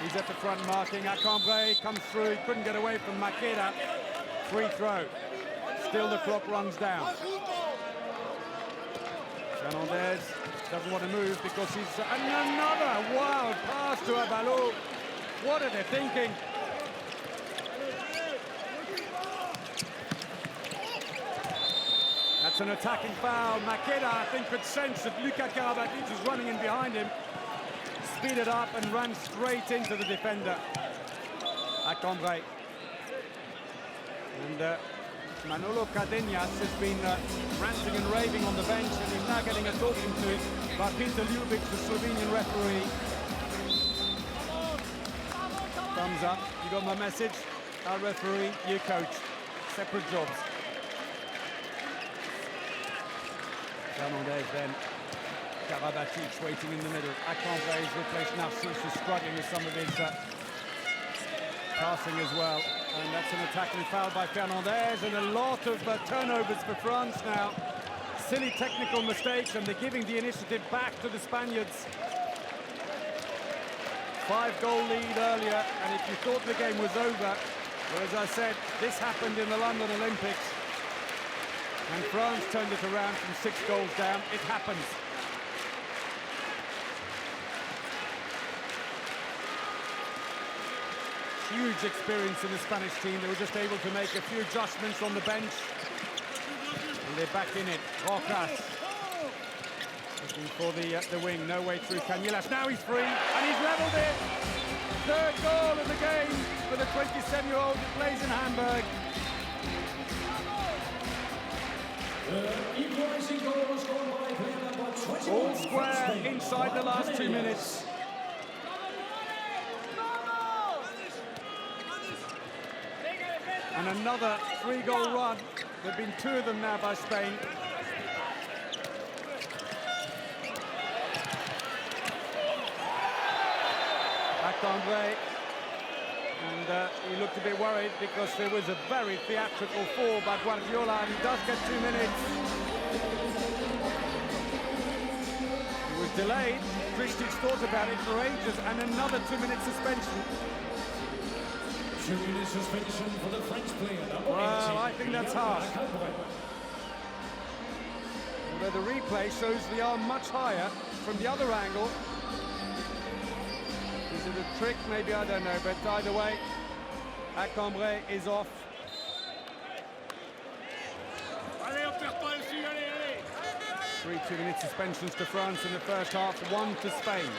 He's at the front marking. Acambray comes through, he couldn't get away from Maqueda. Free throw. Still the clock runs down. Fernandez doesn't want to move because he's... And another wild pass to Abalo. What are they thinking? That's an attacking foul. Maqueda, I think, could sense that Luka Karabatic is running in behind him. Speeded up and ran straight into the defender. Acambray. And Manolo Cardenas has been ranting and raving on the bench, and he's now getting a talking to by Peter Ljubic, the Slovenian referee. Thumbs up. You got my message? Our referee, you coach. Separate jobs. Fernandez then. Karabatic waiting in the middle. Acambray has replaced Narcisse, who's struggling with some of his passing as well. And that's an attacking foul by Fernandez, and a lot of turnovers for France now. Silly technical mistakes, and they're giving the initiative back to the Spaniards. 5-goal lead earlier, and if you thought the game was over, well, as I said, this happened in the London Olympics. And France turned it around from 6 goals down. It happens. Huge experience in the Spanish team. They were just able to make a few adjustments on the bench. And they're back in it. Rocas looking for the wing. No way through Canillas. Now he's free, and he's levelled it. 3rd goal of the game for the 27-year-old who plays in Hamburg. All square inside the last 2 minutes. And another 3-goal run. There have been 2 of them now by Spain. Acambray. And he looked a bit worried because there was a very theatrical fall by Guardiola, and he does get 2 minutes. He was delayed. Christic thought about it for ages, and another 2-minute suspension. 2-minute suspension for the French player. Well, I think that's harsh. Although the replay shows the arm much higher from the other angle. Is it a trick? Maybe, I don't know, but either way, Acambray is off. 3 2-minute suspensions to France in the first half, 1 to Spain.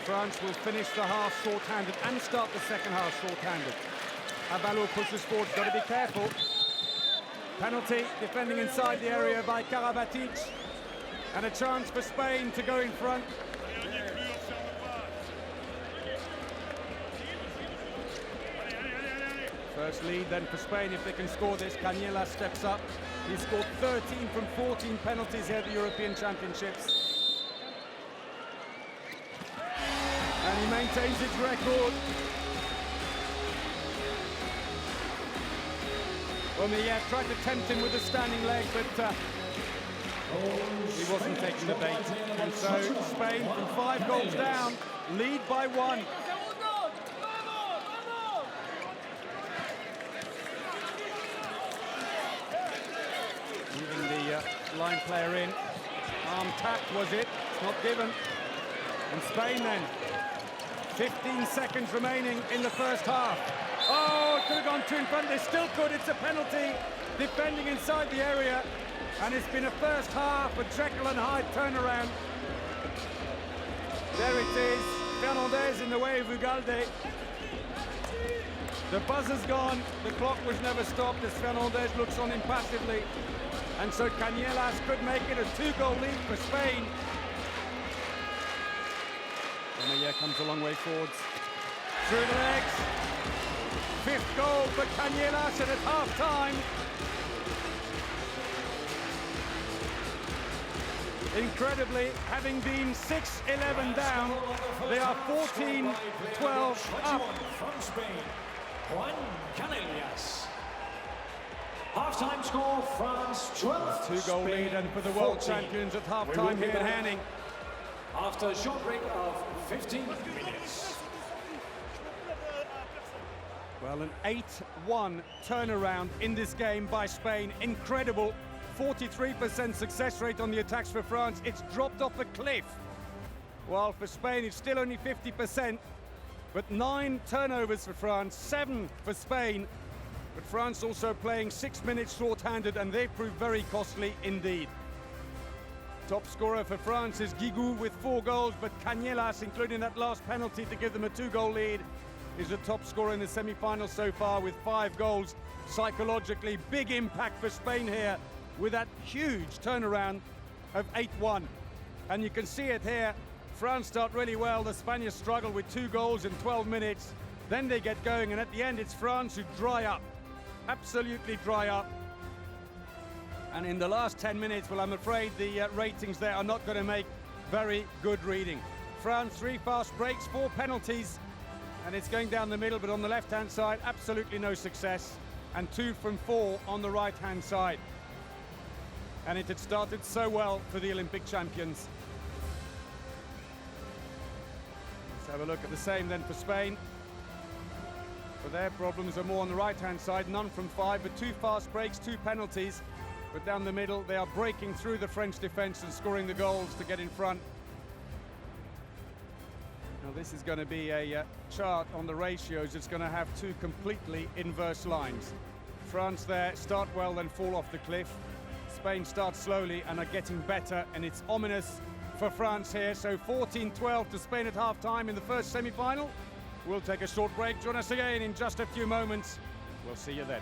France will finish the half short-handed and start the second half short-handed. Abalo pushes forward, got to be careful. Penalty, defending inside the area by Karabatic. And a chance for Spain to go in front. First lead then for Spain if they can score this. Canillas steps up. He scored 13 from 14 penalties here at the European Championships. And he maintains his record. Omeyer tried to tempt him with a standing leg, but he wasn't taking the bait. And so Spain, from 5 goals down, lead by 1. Moving the line player in. Arm tap, was it? It's not given. And Spain then. 15 seconds remaining in the first half. Oh, it could have gone two in front. They still could. It's a penalty. Defending inside the area. And it's been a first half, a Jekyll and Hyde turnaround. There it is. Fernandez in the way of Ugalde. The buzzer's gone. The clock was never stopped as Fernandez looks on impassively. And so Cañelas could make it a 2-goal lead for Spain. Meyer comes a long way forwards. Through the legs. 5th goal for Cañelas at half-time. Incredibly, having been 6-11 down, they are 14-12 up. From Spain, Juan Cañelas. Half-time score, France 12. 2-goal lead, and for the world champions at half-time here in Hanning. After a short break of 15 minutes. Well, an 8-1 turnaround in this game by Spain. Incredible. 43% success rate on the attacks for France. It's dropped off a cliff. While for Spain, it's still only 50%. But 9 turnovers for France, 7 for Spain. But France also playing 6 minutes short-handed, and they proved very costly indeed. Top scorer for France is Guigou with 4 goals, but Cañelas, including that last penalty to give them a 2-goal lead, is the top scorer in the semi-finals so far with 5 goals. Psychologically, big impact for Spain here with that huge turnaround of 8-1. And you can see it here. France start really well. The Spaniards struggle with 2 goals in 12 minutes. Then they get going, and at the end, it's France who dry up. Absolutely dry up. And in the last 10 minutes, well, I'm afraid the ratings there are not going to make very good reading. France, 3 fast breaks, 4 penalties, and it's going down the middle, but on the left-hand side, absolutely no success, and 2 from 4 on the right-hand side. And it had started so well for the Olympic champions. Let's have a look at the same then for Spain. For their problems are more on the right-hand side, none from 5, but 2 fast breaks, 2 penalties. But down the middle, they are breaking through the French defence and scoring the goals to get in front. Now this is going to be a chart on the ratios. It's going to have 2 completely inverse lines. France there start well, then fall off the cliff. Spain starts slowly and are getting better, and it's ominous for France here. So 14-12 to Spain at half-time in the first semi-final. We'll take a short break. Join us again in just a few moments. We'll see you then.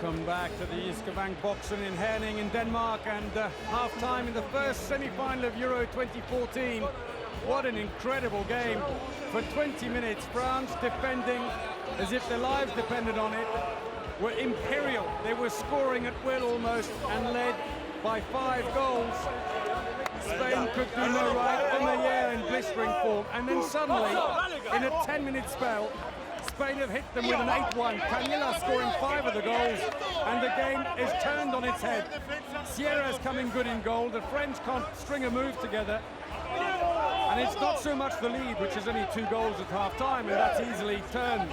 Welcome back to the Jyske Bank Boxen in Herning in Denmark, and half-time in the first semi-final of Euro 2014. What an incredible game. For 20 minutes, France defending as if their lives depended on it, were imperial. They were scoring at will almost and led by 5 goals. Spain could do no right, on the air in blistering form, and then suddenly, in a 10-minute spell, Spain have hit them with an 8-1. Canilla scoring 5 of the goals, and the game is turned on its head. Sierra's coming good in goal. The French can't string a move together. And it's not so much the lead, which is only 2 goals at half-time, and that's easily turned.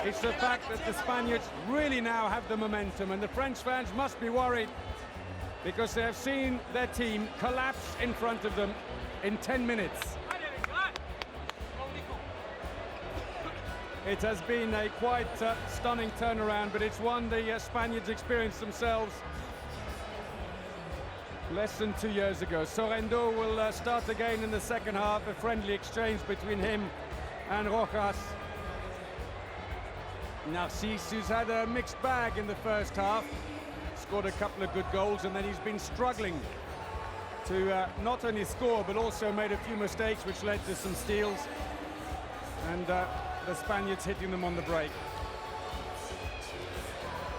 It's the fact that the Spaniards really now have the momentum, and the French fans must be worried because they have seen their team collapse in front of them in 10 minutes. It has been a quite stunning turnaround, but it's one the Spaniards experienced themselves less than 2 years ago. Sorrento will start again in the second half, a friendly exchange between him and Rojas. Narcisse, who's had a mixed bag in the first half, scored a couple of good goals, and then he's been struggling to not only score but also made a few mistakes which led to some steals, and the Spaniards hitting them on the break.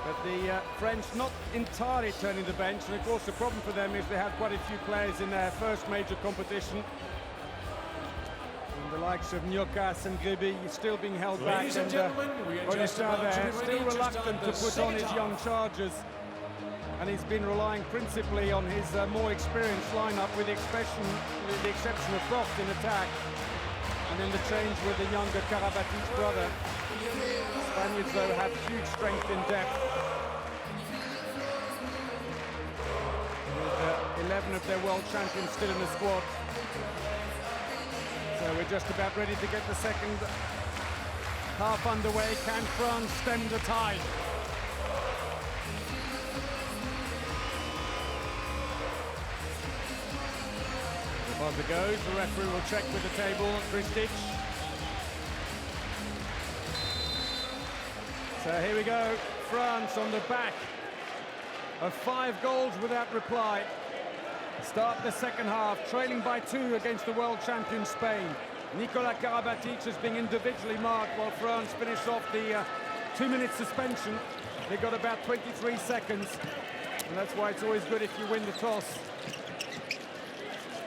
But the French not entirely turning the bench, and of course the problem for them is they have quite a few players in their first major competition. And the likes of Nyokas and Gribi still being held back, and Onesta there still reluctant to put on his young chargers. And he's been relying principally on his more experienced lineup, with the exception of Frost in attack. And then the change with the younger Karabatic brother. Spaniards, though, have huge strength in depth. With 11 of their world champions still in the squad. So we're just about ready to get the second half underway. Can France stem the tide? The buzzer goes, the referee will check with the table, Kristic. So here we go, France on the back of 5 goals without reply. Start the second half, trailing by 2 against the world champion Spain. Nicolas Karabatic is being individually marked while France finished off the 2-minute suspension. They got about 23 seconds, and that's why it's always good if you win the toss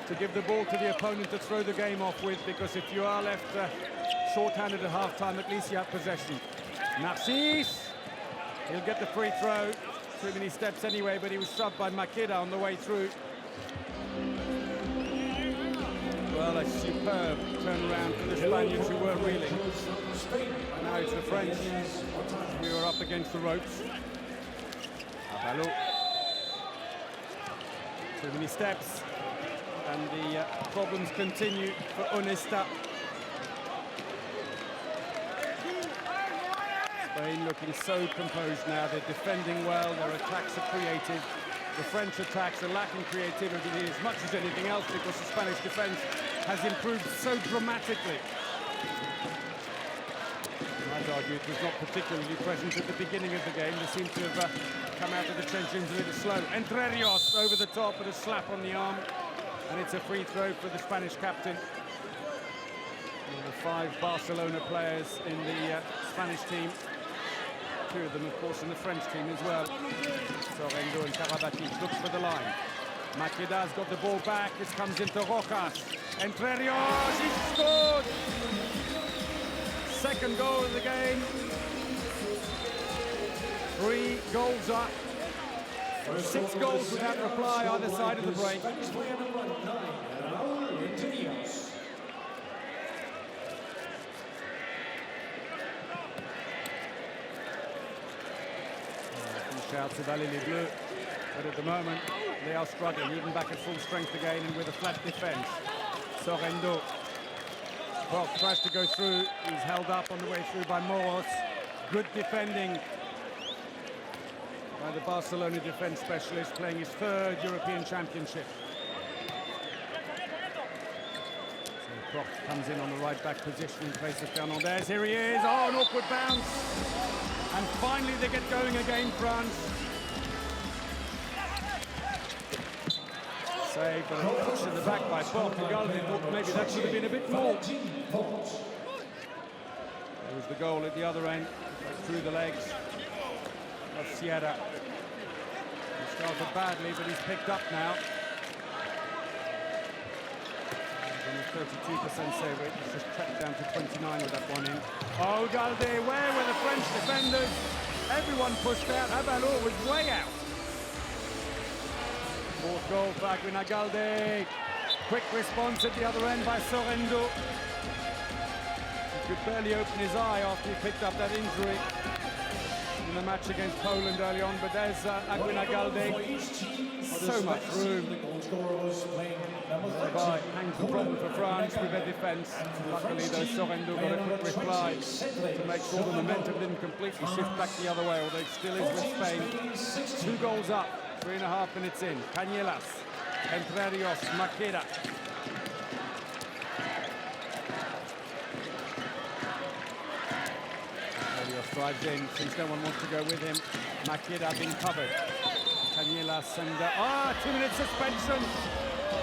to give the ball to the opponent to throw the game off with, because if you are left short-handed at half-time, at least you have possession. Narcisse, he'll get the free throw. Too many steps anyway, but he was subbed by Makeda on the way through. Well, a superb turnaround for the Spaniards, who were reeling. Now it's the French. We were up against the ropes. Abalo. Too many steps. And the problems continue for Onesta. Spain looking so composed now. They're defending well, their attacks are creative. The French attacks are lacking creativity as much as anything else, because the Spanish defense has improved so dramatically. I'd argue it was not particularly present at the beginning of the game. They seem to have come out of the trenches a little slow. Entre Rios over the top with a slap on the arm. And it's a free throw for the Spanish captain. The 5 Barcelona players in the Spanish team. 2 of them, of course, in the French team as well. Sorrento and Karabatic looks for the line. Makeda's got the ball back. This comes into Rojas. Entre Rios, he scored! Second goal of the game. 3 goals up. 6 goals without reply either side of the break. Shouts of Ali Les Bleus, but at the moment they are struggling, even back at full strength again and with a flat defense. Sorrento. Brock tries to go through, he's held up on the way through by Moros. Good defending by the Barcelona defense specialist, playing his 3rd European Championship. So Croft comes in on the right back position in place of Fernandez. Here he is. Oh, an awkward bounce. And finally they get going again, France. Save, but a push in the back by Portugal. They thought maybe that should have been a bit more. There was the goal at the other end, through the legs of Sierra. He started badly, but he's picked up now. He's on a 32% save rate. He's just tracked down to 29 with that one in. Oh, Galde, where were the French defenders? Everyone pushed out. Abalo was way out. Fourth goal for Aguinagalde. Quick response at the other end by Sorrento. He could barely open his eye after he picked up that injury in the match against Poland early on, but there's Aguinagalde. So much room. Thereby hangs the problem for France with their defence. Luckily, though, Sorrento got a quick reply to make sure the momentum didn't completely shift back the other way, although it still is with Spain. 2 goals up, 3.5 minutes in. Cañelas, Entre Rios, Maqueda. Drives in, since no one wants to go with him. Maqueda being covered. Cañelas and 2-minute suspension.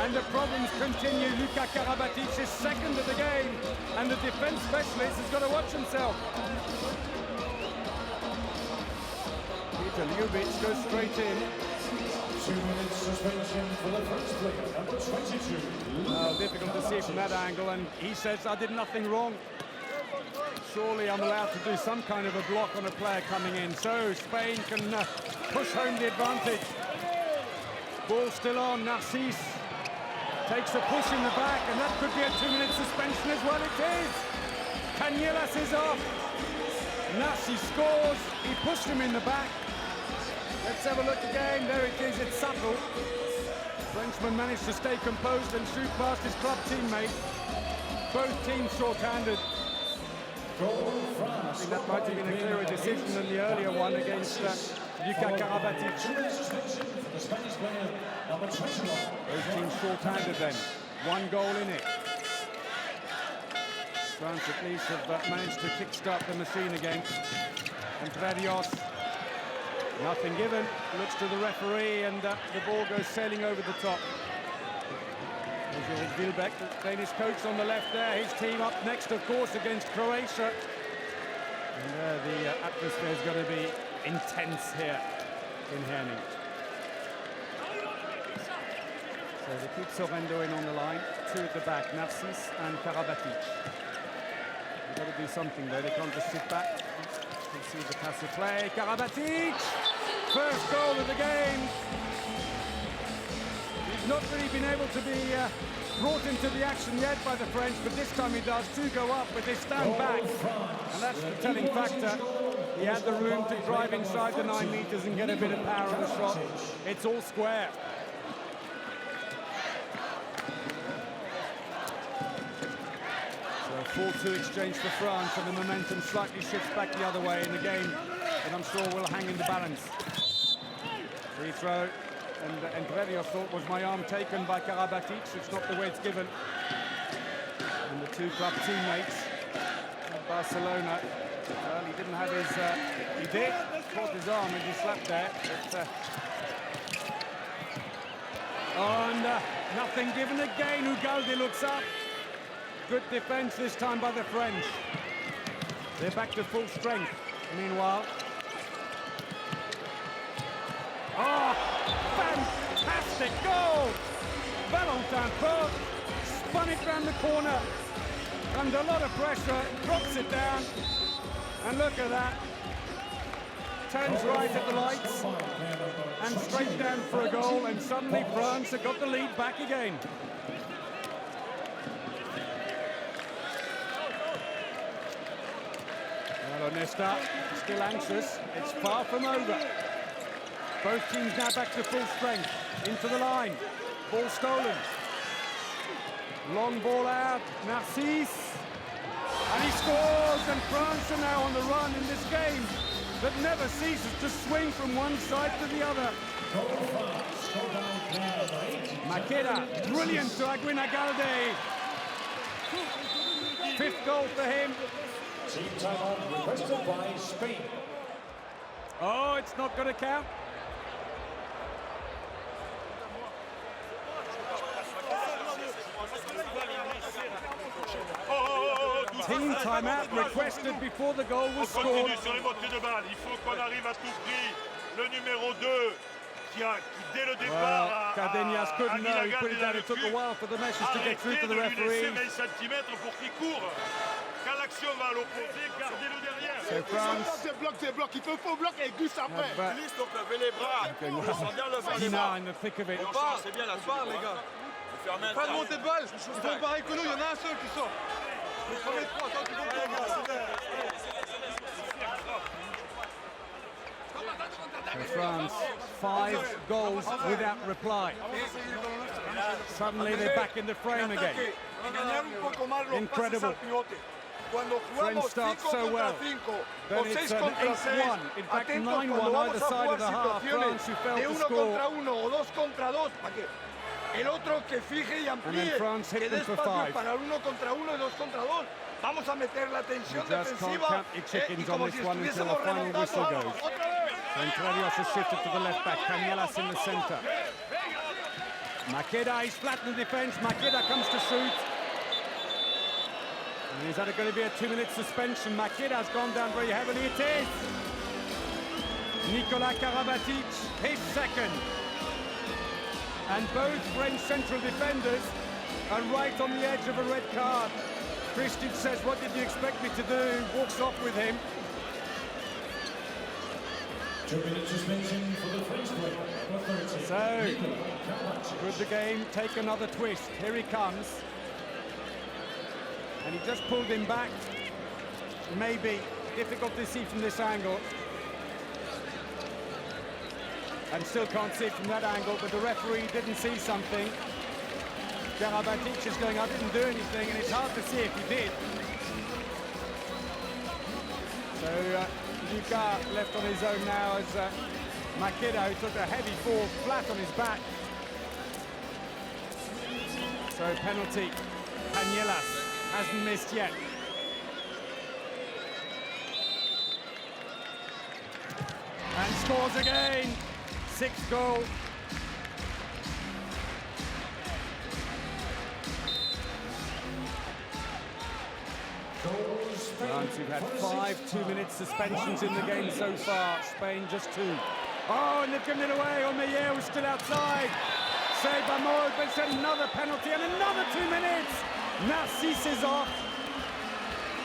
And the problems continue. Luka Karabatic is second of the game. And the defense specialist has got to watch himself. Peter Ljubic goes straight in. 2-minute suspension for the first player, number 22. Difficult to see from that angle. And he says, I did nothing wrong. Surely I'm allowed to do some kind of a block on a player coming in, so Spain can push home the advantage. Ball still on, Narcisse takes a push in the back, and that could be a 2-minute suspension as well. It is. Cañelas is off. Narcisse scores. He pushed him in the back. Let's have a look again. There it is. It's subtle. Frenchman managed to stay composed and shoot past his club teammate. Both teams short-handed. I think that might have been a clearer decision than the earlier one against Luka Karabatic. Both teams short-handed then. 1 goal in it. France at least have managed to kick-start the machine again. Entre Rios, nothing given. Looks to the referee and the ball goes sailing over the top. There's Wilbeck, the Danish coach on the left there. His team up next, of course, against Croatia. And the atmosphere is going to be intense here in Herning. So they keep Sorrento in on the line. 2 at the back, Narcisse and Karabatic. They've got to do something though. They can't just sit back. You can see the passive play. Karabatic! First goal of the game. Not really been able to be brought into the action yet by the French, but this time he does. 2 go up, but they stand back. And that's the telling factor. He had the room to drive inside the 9 meters and get a bit of power on the shot. It's all square. So a 4-2 exchange for France, and the momentum slightly shifts back the other way in the game, and I'm sure will hang in the balance. Free throw. And Entre Rios thought, was my arm taken by Karabatic? It's not the way it's given. And the 2 club teammates of Barcelona, well, he didn't have his, he did, caught his arm and he slapped there. But, nothing given again. Ugalde looks up. Good defense this time by the French. They're back to full strength. Meanwhile, fantastic goal! Valentin Pau spun it round the corner under a lot of pressure, drops it down, and look at that. Turns right at the lights and straight down for a goal, and suddenly France have got the lead back again. Well, Nesta still anxious. It's far from over. Both teams now back to full strength. Into the line. Ball stolen. Long ball out. Narcisse. And he scores, and France are now on the run in this game that never ceases to swing from one side to the other. Maqueda, brilliant to Aguinagalde. Fifth goal for him. Team timeout requested by Spain. Oh, it's not going to count. Team timeout requested before the goal was On scored. continue sur les montées de balle. Il faut qu'on arrive à tout prix. Le numéro 2 qui dès le départ Well, Cardenas couldn't know. He put it down. It took a while for the message to get through to the referee. Arrêtez de lui laisser 20 cm pour qu'il court. Quand l'action va à l'opposé, gardez-le derrière. So France. C'est bloc, il fait faux bloc et glisse après. But Liste, donc levez les bras. On sent bien lever les Dina bras. in the thick of it. C'est bien la barre, les gars. Pas de montée de balle, ils font pareil que nous, il y en a un seul qui sort. Les premiers trois, attends, tu For France, 5 goals without reply. Suddenly they're back in the frame again. Incredible. French starts so well. Then it's an 8-1, in fact 9-1 either side of the half. France who failed to score. El otro que fije y amplíe, France hit que them dé for espacio 5. para 1 contra 1 y 2 contra 2. Vamos a meter la tensión You just can't defensiva count your y chickens on como this si one until the estuviésemos final remontando. whistle goes. Vamos, otra vez. Entradios has shifted to the left back, Canielas in the centre. Makeda, he's flattened the defence, Makeda comes to shoot. And is that going to be a 2-minute suspension? Makeda's gone down very heavily, it is. Nikola Karabatic, his second. And both French central defenders are right on the edge of a red card. Kristic says, what did you expect me to do? Walks off with him. 2-minute suspension for the French player, number 30. So, could the game take another twist? Here he comes. And he just pulled him back. Maybe difficult to see from this angle. And still can't see it from that angle, but the referee didn't see something. Karabatic is going, I didn't do anything, and it's hard to see if he did. So Luka left on his own now as Makeda, who took a heavy fall flat on his back. So penalty, Canielas hasn't missed yet. And scores again. 6th goal. France who've had 5 2-minute suspensions in the game so far. Spain just 2. Oh, and they've given it away. Omeyer was still outside. Saved by Moreau, but it's another penalty and another 2 minutes. Narcisse is off.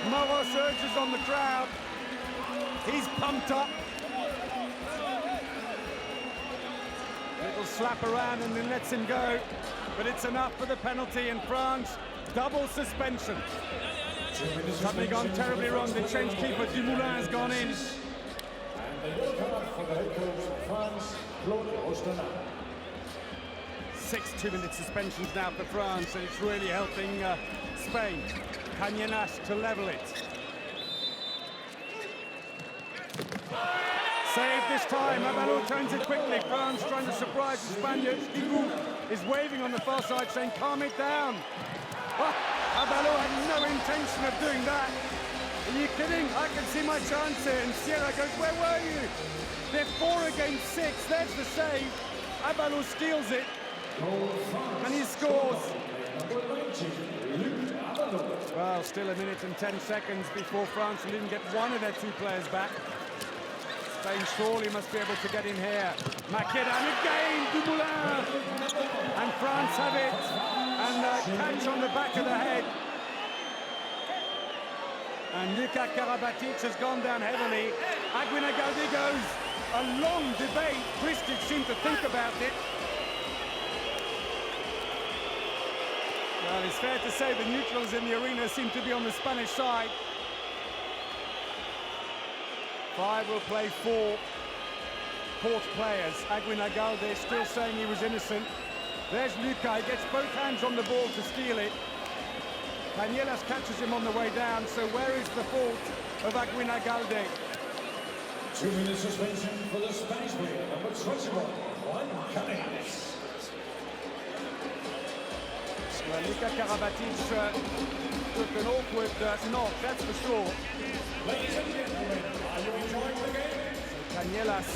Moreau surges on the crowd. He's pumped up. Little slap around and then lets him go. But it's enough for the penalty, and France, double suspension. Something gone terribly wrong. The change keeper, Dumoulin, has gone in. And the yellow card for the head coach of France, Claude Ostana. 6 2-minute suspensions now for France, and it's really helping Spain. Canielas to level it. Saved this time. Abalo turns it quickly. France trying to surprise the Spaniards. Giroud is waving on the far side, saying, calm it down. Oh, Abalo had no intention of doing that. Are you kidding? I can see my chance here. And Sierra goes, where were you? They're 4 against 6. There's the save. Abalo steals it. And he scores. Well, still 1 minute and 10 seconds before France will even get one of their 2 players back. Spain surely must be able to get in here. Makeda, and again, Dumoulin. And France have it. And a catch on the back of the head. And Luka Karabatic has gone down heavily. Aguinaldo goes. A long debate. Kristic seemed to think about it. Well, it's fair to say the neutrals in the arena seem to be on the Spanish side. 5 will play 4 court players. Aguinaldo still saying he was innocent. There's Luka, he gets both hands on the ball to steal it. Canielas catches him on the way down, so where is the fault of Aguinaldo? 2-minute suspension for the Spanish player, number 21, Juan Canielas. Well, Luka Karabatic took an awkward knock, that's for sure. Ladies and gentlemen, are you enjoying the game? Canielas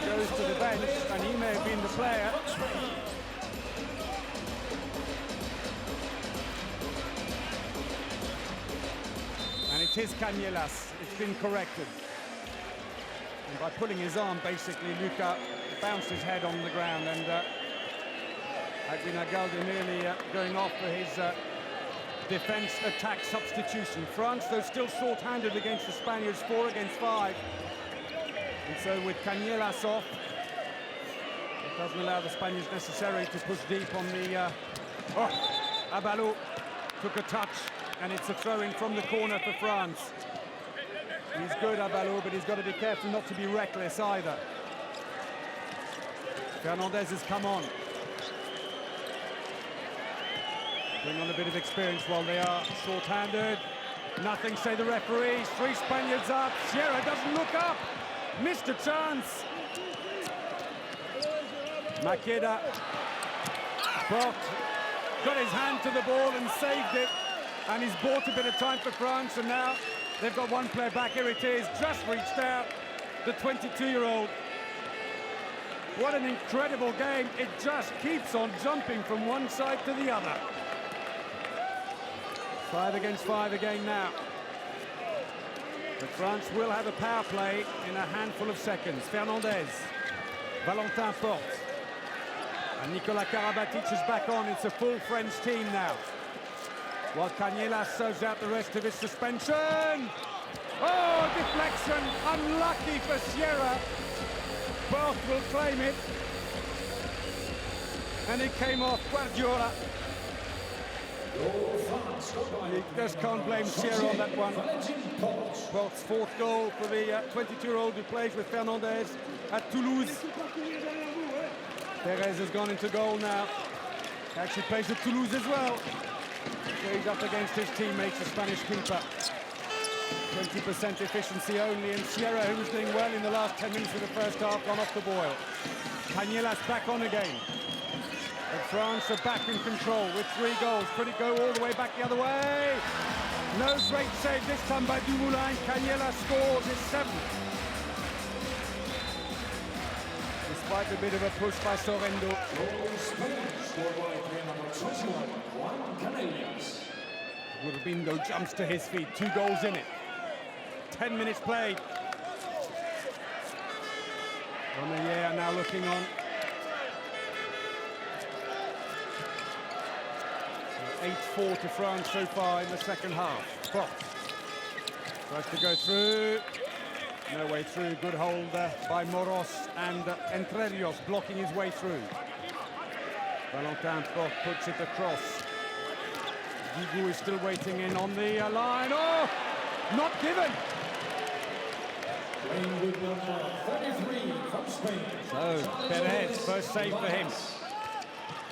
goes to the bench, and he may have been the player. And it is Canielas, it's been corrected. And by pulling his arm, basically, Luka bounced his head on the ground, and Aguinaldo nearly going off for his defense-attack substitution. France, though, still short-handed against the Spaniards, 4 against 5. And so with Canielas off, it doesn't allow the Spaniards necessarily to push deep on the... Abalo took a touch, and it's a throw-in from the corner for France. He's good, Abalo, but he's got to be careful not to be reckless either. Fernandez has come on. Bring on a bit of experience while they are short-handed. Nothing, say the referees. 3 Spaniards up. Sierra doesn't look up. Missed a chance. Makeda. Bort got his hand to the ball and saved it. And he's bought a bit of time for France. And now they've got one player back. Here it is. Just reached out. The 22-year-old. What an incredible game. It just keeps on jumping from one side to the other. 5 against 5 again now. But France will have a power play in a handful of seconds. Fernandez, Valentin Porte, and Nicolas Karabatic is back on. It's a full French team now. While Canielas serves out the rest of his suspension. Oh, deflection, unlucky for Sierra. Porte will claim it. And it came off Guardiola. You just can't blame Sierra on that one. Porte's 4th goal for the 22-year-old who plays with Fernandez at Toulouse. Perez has gone into goal now. Actually plays at Toulouse as well. So he's up against his teammates, the Spanish keeper. 20% efficiency only, and Sierra, who was doing well in the last 10 minutes of the first half, gone off the boil. Canielas back on again. But France are back in control with 3 goals. Could it go all the way back the other way? No great save this time by Dumoulin. Canielas scores his 7th. Despite a bit of a push by Sorrento. Urbindo jumps to his feet. 2 goals in it. 10 minutes played. Romeyer now looking on. 8-4 to France so far in the second half. Porte tries to go through. No way through. Good hold by Moros, and Entre Rios blocking his way through. Valentin Porte puts it across. Guigou is still waiting in on the line. Oh, not given. So Perez, first save for him.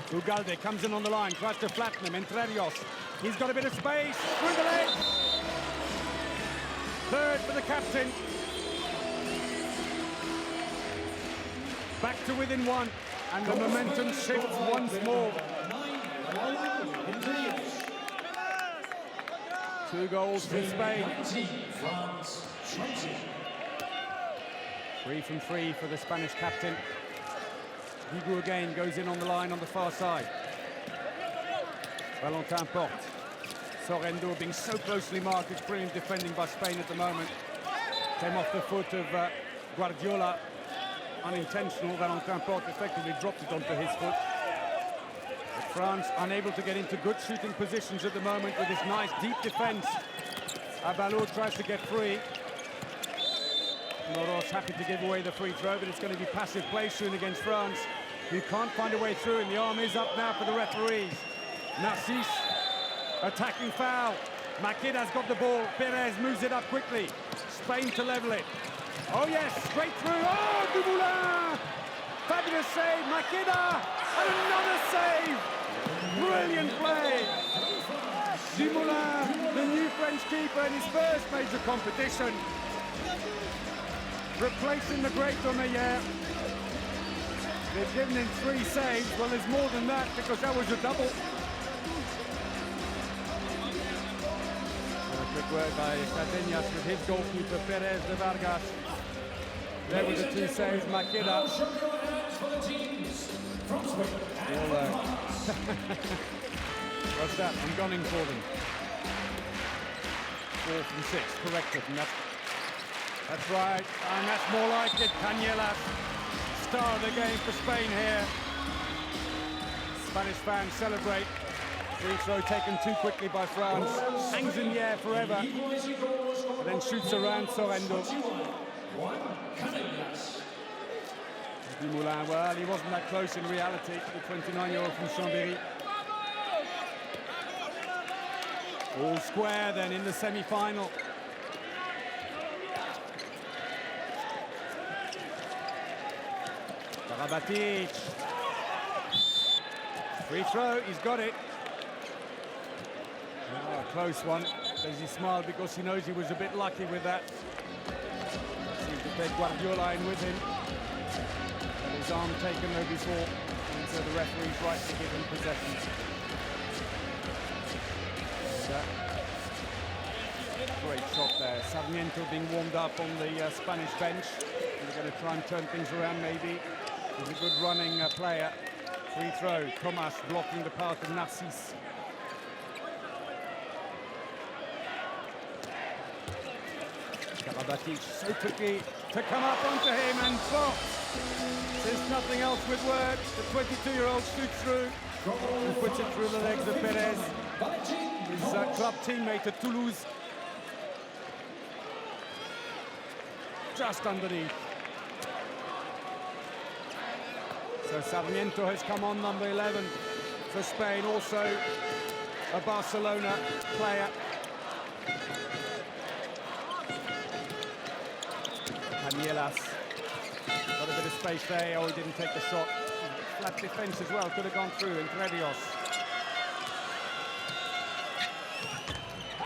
Ugalde comes in on the line, tries to flatten him. Entre Rios, he's got a bit of space, through the legs. 3rd for the captain. Back to within 1, and the momentum shifts once more. 2 goals for Spain. 3 from 3 for the Spanish captain. Guigou again goes in on the line on the far side. Valentin Porte. Sorrento being so closely marked. It's brilliant defending by Spain at the moment. Came off the foot of Guardiola. Unintentional. Valentin Porte effectively dropped it onto his foot. But France unable to get into good shooting positions at the moment with this nice deep defense. Abalo tries to get free. Moros happy to give away the free throw, but it's going to be passive play soon against France. You can't find a way through, and the arm is up now for the referees. Narcisse, attacking foul. Makeda's got the ball. Perez moves it up quickly. Spain to level it. Oh yes, straight through. Oh, Dumoulin! Fabulous save, Makeda! And another save! Brilliant play! Dumoulin, the new French keeper in his first major competition. Replacing the great Romeyer. They've given him 3 saves. Well, there's more than that because that was a double. Quick work by Cardenas with his goalkeeper Perez de Vargas. There were the two saves, Makeda. What's that? I'm gunning for them. 4th and 6, corrected, and that's right, and that's more like it. Cañelas, star of the game for Spain here. Spanish fans celebrate. Free throw taken too quickly by France. Hangs in the air forever. And then shoots around Sorrento. Dumoulin, well, he wasn't that close in reality, the 29-year-old from Chambéry. All square then in the semi-final. Karabatic. Free throw, he's got it. Oh, a close one. Does he smile because he knows he was a bit lucky with that? Seems to take Guardiola in with him. Had his arm taken though before, and so the referee's right to give him possession. Great shot there. Sarmiento being warmed up on the Spanish bench. They're going to try and turn things around maybe. He's a good running player. Free throw. Thomas blocking the path of Narcisse. Karabatic so quickly to come up onto him and blocked. There's nothing else with words. The 22-year-old shoots through and puts it through the legs of Perez. His club teammate at Toulouse. Just underneath. So Sarmiento has come on, number 11 for Spain, also a Barcelona player. Cañelas got a bit of space there. Oh, he didn't take the shot. Flat defense as well, could have gone through. And Tredios.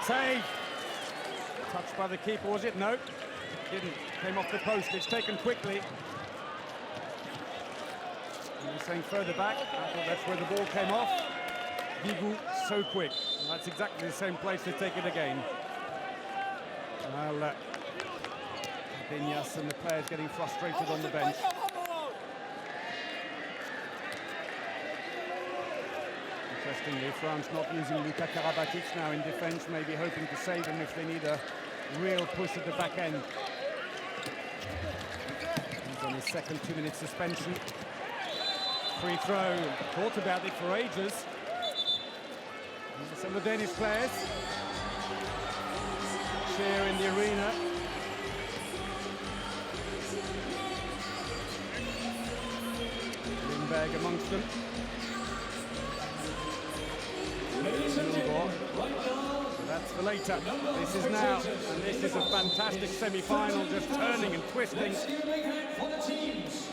Save. Touched by the keeper, was it? No, didn't. Came off the post. It's taken quickly. He's saying further back. I thought that's where the ball came off. Guigou, so quick. And that's exactly the same place to take it again. Well, Cardenas and the players getting frustrated on the bench. Interestingly, France not using Luka Karabatic now in defence, maybe hoping to save him if they need a real push at the back end. He's on his second 2-minute suspension. Free throw, thought about it for ages. Some of the Danish players cheer in the arena. Lindberg amongst them. So that's for later. This is now, and this is a fantastic semi-final, just turning and twisting.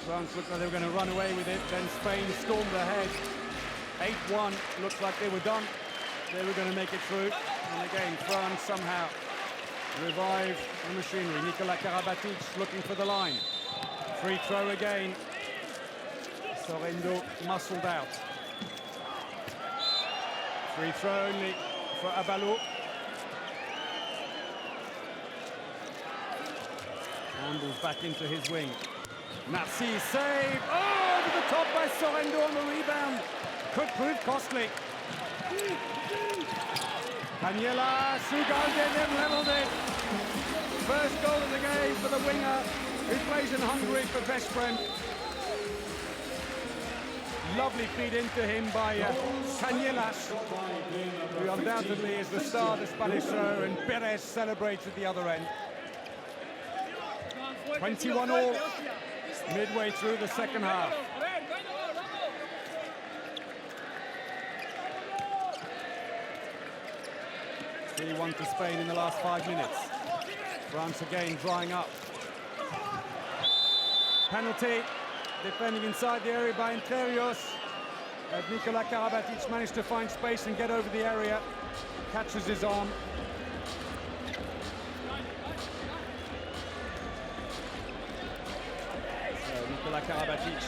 France looked like they were going to run away with it, then Spain stormed ahead. 8-1, looked like they were done. They were going to make it through. And again, France somehow revived the machinery. Nicolas Karabatic looking for the line. Free throw again. Sorrento muscled out. Free throw only for Abalo. Handles back into his wing. Narcisse save. Oh, over the top by Sorrento on the rebound. Could prove costly. Cañelas, Sugalde then leveled it. First goal of the game for the winger who plays in Hungary for Veszprem. Lovely feed into him by Cañelas, who undoubtedly is the star of the Spanish show, and Perez celebrates at the other end. 21 all, midway through the second half. 3-1 to Spain in the last 5 minutes. France again drying up. Penalty, defending inside the area by Interios. Nicolas Karabatic managed to find space and get over the area. Catches his arm. So Nicolas Karabatic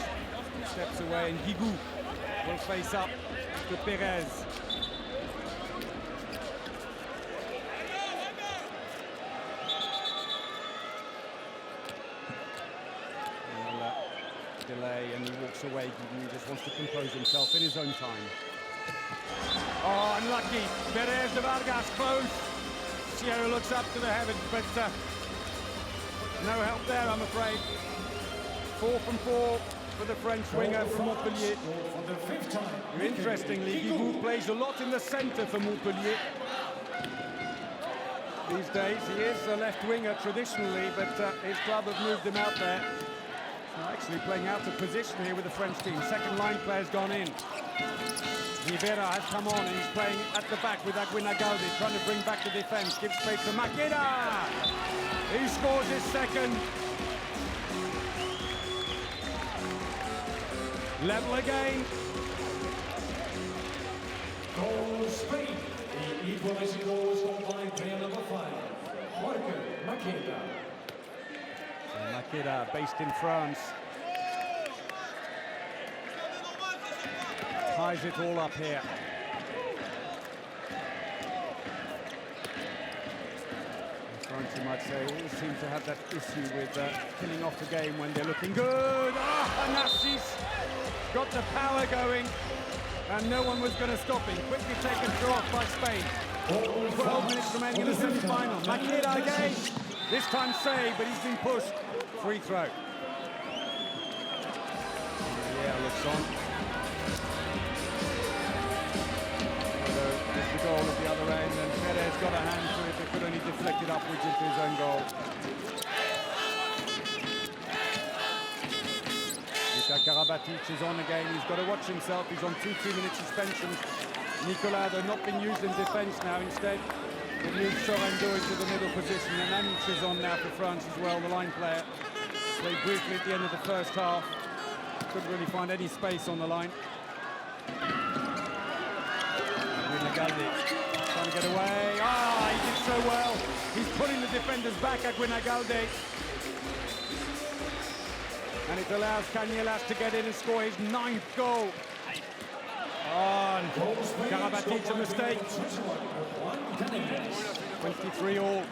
steps away and Guigou will face up to Perez. looks away. He just wants to compose himself in his own time. Oh, unlucky. Perez de Vargas close. Sierra looks up to the heavens, but no help there, I'm afraid. 4 from 4 for the French winger from Montpellier. Interestingly, Guigou plays a lot in the centre for Montpellier. These days, he is a left winger traditionally, but his club have moved him out there. So actually playing out of position here with the French team. Second line player's gone in. Rivera has come on and he's playing at the back with Aguinagaldi, trying to bring back the defence. Gives space to Makeda. He scores his second. Level again. Goal Spain. The equalizing goal was scored by player number 5, Jorge Makeda. Makeda, based in France. Ties it all up here. France, you might say, always seem to have that issue with killing off the game when they're looking good. Anassis got the power going, and no one was going to stop him. Quickly taken through off by Spain. 12 minutes remaining in the semi-final. Makeda again. This time saved, but he's been pushed. Free throw. Yeah, looks on. There's the goal at the other end, and Perez got a hand to it, but could only deflect it upwards into his own goal. Karabatic is on again. He's got to watch himself. He's on 2 2-minute suspensions. Nicolas, though, not been used in defence now. Instead, they've moved Sorendo into the middle position. And Anic is on now for France as well, the line player. Played briefly at the end of the first half. Couldn't really find any space on the line. Aguinagaldi trying to get away. He did so well. He's putting the defenders back, Aguinagaldi. And it allows Canellas to get in and score his 9th goal. And Karabatic a mistake. 23 all.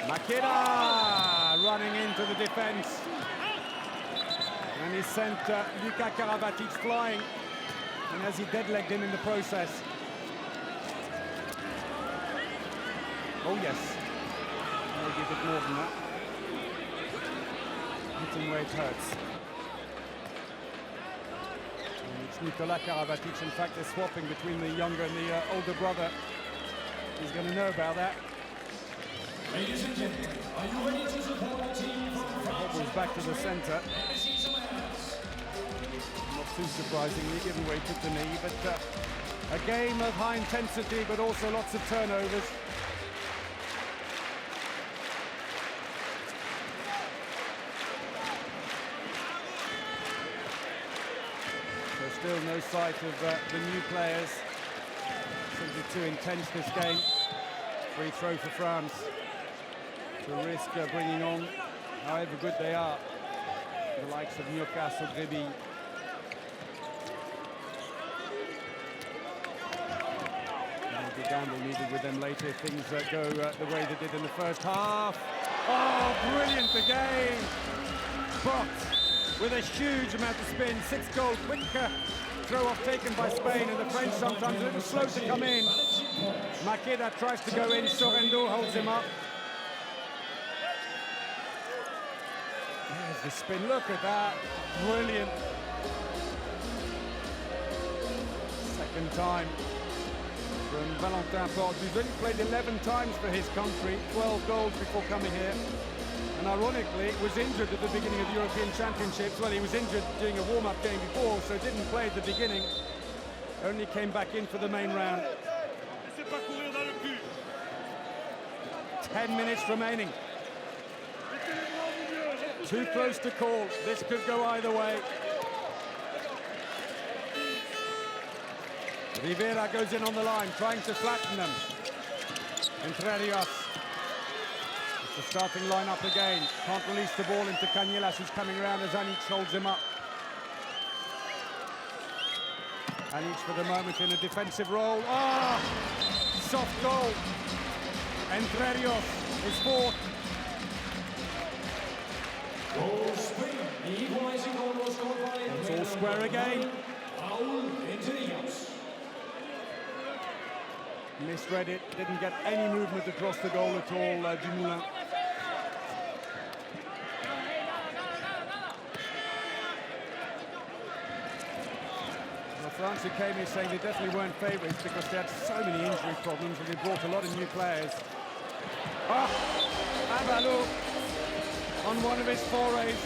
Makeda running into the defence. And he sent Luka Karabatic flying. And as he dead-legged him in the process. Oh yes. Maybe a bit more than that. Hitting where it hurts. And it's Nicolas Karabatic. In fact, they're swapping between the younger and the older brother. He's going to know about that. Ladies and gentlemen, are you ready to support the team from France? Ball's back to the centre. Not too surprisingly, given where he took the knee, but a game of high intensity, but also lots of turnovers. Still no sight of the new players. Simply too intense this game. Free throw for France to risk bringing on, however good they are, the likes of Newcastle, Greby. There'll be gamble needed with them later if things go the way they did in the first half. Oh, brilliant again! Box with a huge amount of spin. 6 goals, quick throw off taken by Spain, and the French sometimes a little slow to come in. Makeda tries to go in, Sorendo holds him up. There's the spin, look at that, brilliant. Second time from Valentin Porte, who's only played 11 times for his country, 12 goals before coming here. And ironically, was injured at the beginning of the European Championships. Well, he was injured during a warm-up game before, so didn't play at the beginning. Only came back in for the main round. 10 minutes remaining. Too close to call. This could go either way. Rivera goes in on the line, trying to flatten them. Entrerios. The starting lineup again. Can't release the ball into Canellas, who's coming around as Anic holds him up. Anic for the moment in a defensive role. Soft goal. Entrerios is fourth. Goal Spain. The equalizing goal was scored by It's all square again. Raul into the house. Misread it, didn't get any movement across the goal at all, Dumoulin. Well, France who came here saying they definitely weren't favourites because they had so many injury problems and they brought a lot of new players. Abalo on one of his forays.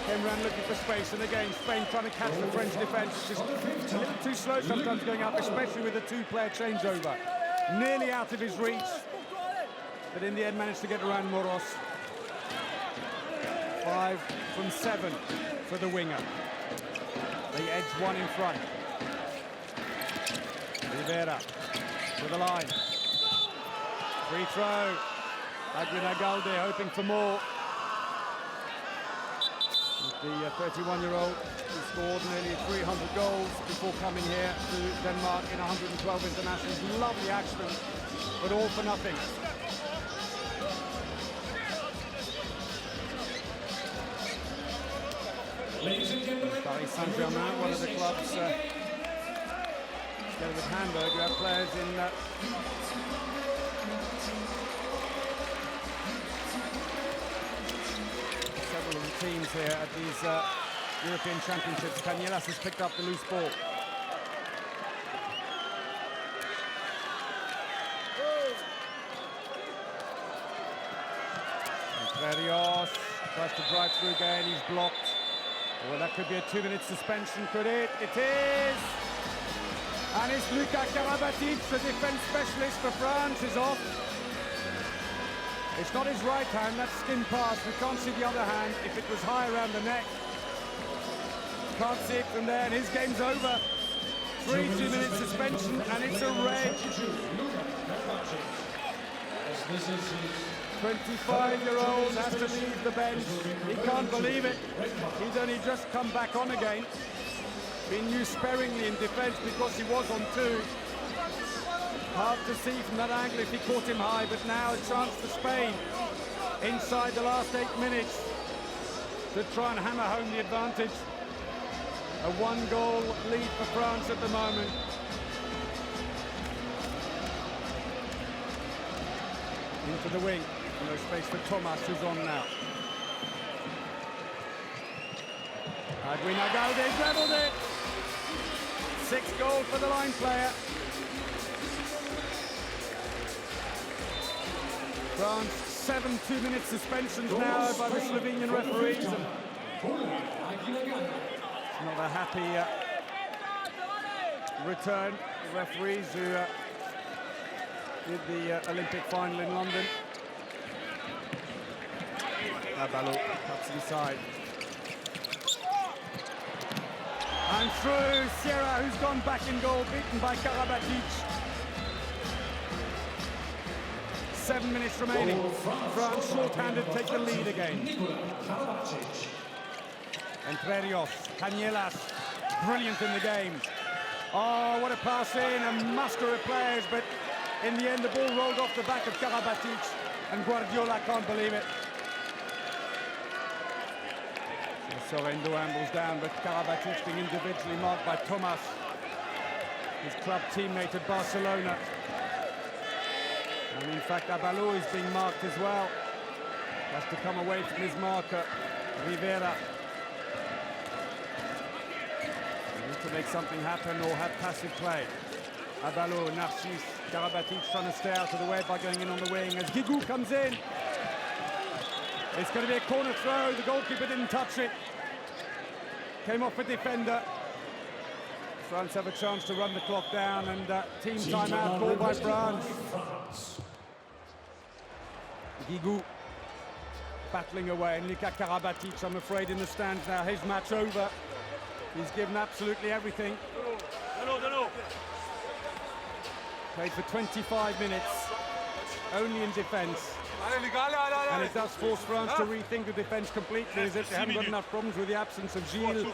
Came around looking for space, and again, Spain trying to catch the French defence. Just a little too slow sometimes going up, especially with a two-player changeover. Nearly out of his reach, but in the end managed to get around Moros. 5 from 7 for the winger. They edge one in front. Rivera to the line. Free throw. Aguinagalde hoping for more. The 31-year-old who scored nearly 300 goals before coming here to Denmark in 112 internationals. Lovely action, but all for nothing. Paris Saint-Germain, one of the clubs, together with Hamburg, who have players in several of the teams here at these European Championships. Canielas has picked up the loose ball. Verios tries to drive through again, he's blocked. Well, that could be a 2-minute suspension, could it? It is! And it's Luka Karabatic, the defense specialist for France, is off. It's not his right hand, that's skin pass. We can't see the other hand if it was high around the neck. Can't see it from there, and his game's over. 3 2-minute suspension, and it's a red. 25-year-old has to leave the bench. He can't believe it. He's only just come back on again. Been used sparingly in defence because he was on 2. Hard to see from that angle if he caught him high, but now a chance for Spain inside the last 8 minutes to try and hammer home the advantage. A 1-goal lead for France at the moment. Into the wing. No space for Thomas, who's on now. Aguinagalde levelled it. 6 goals for the line player. France, 7 2-minute suspensions now by the Slovenian referees. It's not a happy return. The referees who did the Olympic final in London. Abalo cuts inside. And through Sierra, who's gone back in goal, beaten by Karabatic. 7 minutes remaining. France short-handed take the lead again. And Verios, Canielas, brilliant in the game. Oh, what a pass in, a muster of players, but in the end the ball rolled off the back of Karabatic, and Guardiola can't believe it. Sorrento ambles down, but Karabatic being individually marked by Thomas, his club teammate at Barcelona. And in fact, Abalo is being marked as well. Has to come away from his marker, Rivera. They need to make something happen or have passive play. Abalo, Narcisse, Karabatic trying to stay out of the way by going in on the wing as Guigou comes in. It's going to be a corner throw. The goalkeeper didn't touch it. Came off a defender. France have a chance to run the clock down, and team timeout called by France. Guigou battling away, and Luka Karabatic, I'm afraid, in the stands now. His match over. He's given absolutely everything. Played for 25 minutes, only in defence. And it does force France to rethink the defence completely, as if they haven't got enough problems with the absence of Gilles,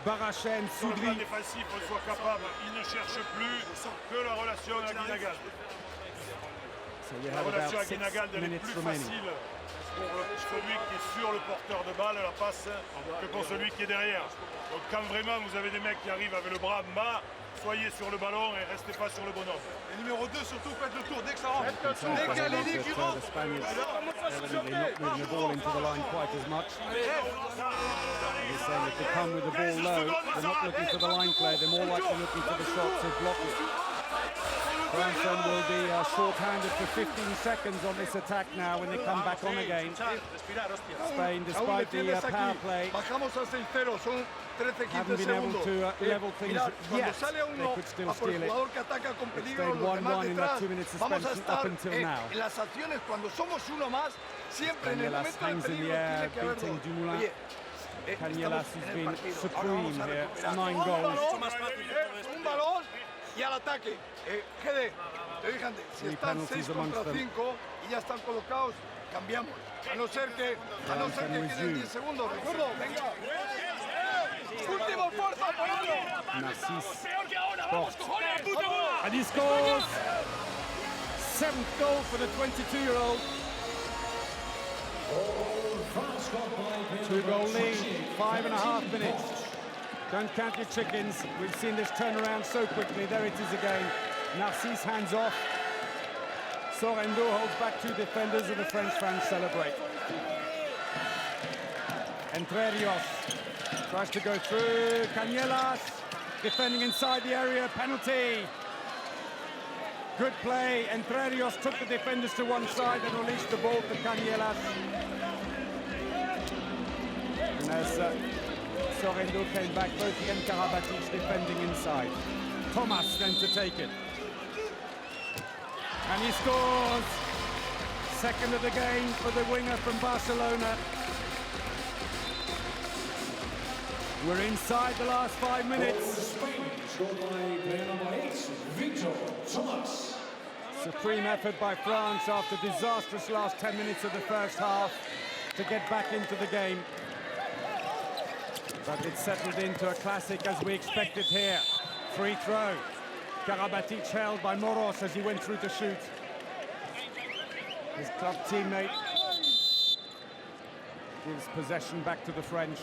Barachet and Soudry. So we have about 6 minutes remaining. pour celui qui est sur le porteur de balle, la passe, que pour celui qui est derrière. Donc quand vraiment vous avez des mecs qui arrivent avec le bras en bas, soyez sur le ballon et restez pas sur le bonhomme. Et numéro 2, surtout, faites le tour dès que ça rentre. The Spaniards evidently not moving the ball into the line quite as much. You're saying if they come with the ball low, they're not looking for the line play, they're more likely looking for the shots to block it. France then will be short-handed for 15 seconds on this attack now when they come back on again. Spain, despite the power play, Bajamos a 6-0, son 13-15 haven't been able segundos. to level things Mirad, cuando yet. sale They uno could still a por el steal it. jugador que ataca con peligro, stayed los demás 1-1 in that detrás, 2-minute vamos a suspension estar up until now. en las acciones cuando somos uno más, siempre en el Cañelas momento del hangs in the peligro air, tiene que haber beating dos. Dumoulin. Oye, Cañelas estamos has en el been partido. Ahora supreme vamos a here. recuperar. 9 Un goals. balón, un balón y al ataque. GD, te dije antes, si Three están penalties 6 contra amongst them. 5 y ya están colocados, cambiamos. A no ser que queden 10 segundos. Recuerdo, venga. Último esfuerzo, ponlo. Narcisse Porte. And he scores! 7th goal for the 22-year-old. 2-goal lead, 5.5 minutes. Don't count your chickens. We've seen this turn around so quickly. There it is again. Narcisse hands off. Sorendo holds back 2 defenders and the French fans celebrate. Entre Rios tries to go through. Cañelas defending inside the area. Penalty. Good play. Entre Rios took the defenders to one side and released the ball to Cañelas. And as Sorendo came back, both he and Karabatic defending inside. Thomas then to take it. And he scores! Second of the game for the winger from Barcelona. We're inside the last 5 minutes. Spain, scored by player number 8, Victor Thomas. Supreme effort by France after disastrous last 10 minutes of the first half to get back into the game. But it's settled into a classic as we expected here. Free throw. Karabatic held by Moros as he went through to shoot. His club teammate gives possession back to the French.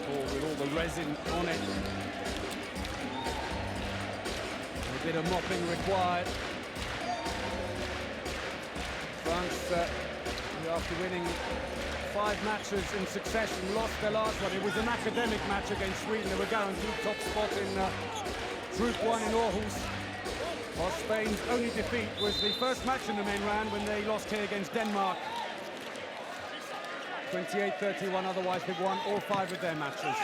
Ball with all the resin on it. A bit of mopping required. France, after winning 5 matches in succession, lost their last one. It was an academic match against Sweden. They were guaranteed top spot in Group 1 in Aarhus. While Spain's only defeat was the first match in the main round when they lost here against Denmark. 28-31, otherwise they've won all 5 of their matches.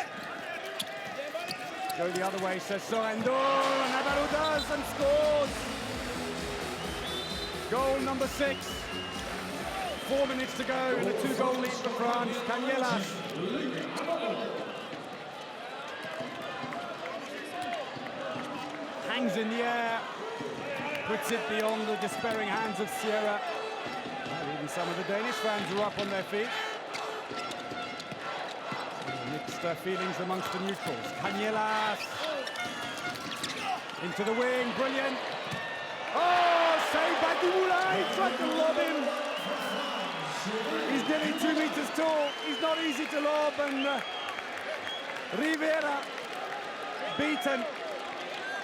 Go the other way, says Sorendo, and Navarro does and scores! Goal number 6. 4 minutes to go and a 2-goal lead for France. Cañelas. Hangs in the air, puts it beyond the despairing hands of Sierra. Well, even some of the Danish fans are up on their feet. Mixed feelings amongst the neutrals. Cañelas into the wing, brilliant. Oh, saved by Dumoulin, he tried to lob him. He's nearly 2 meters tall. He's not easy to lob, and Rivera beaten.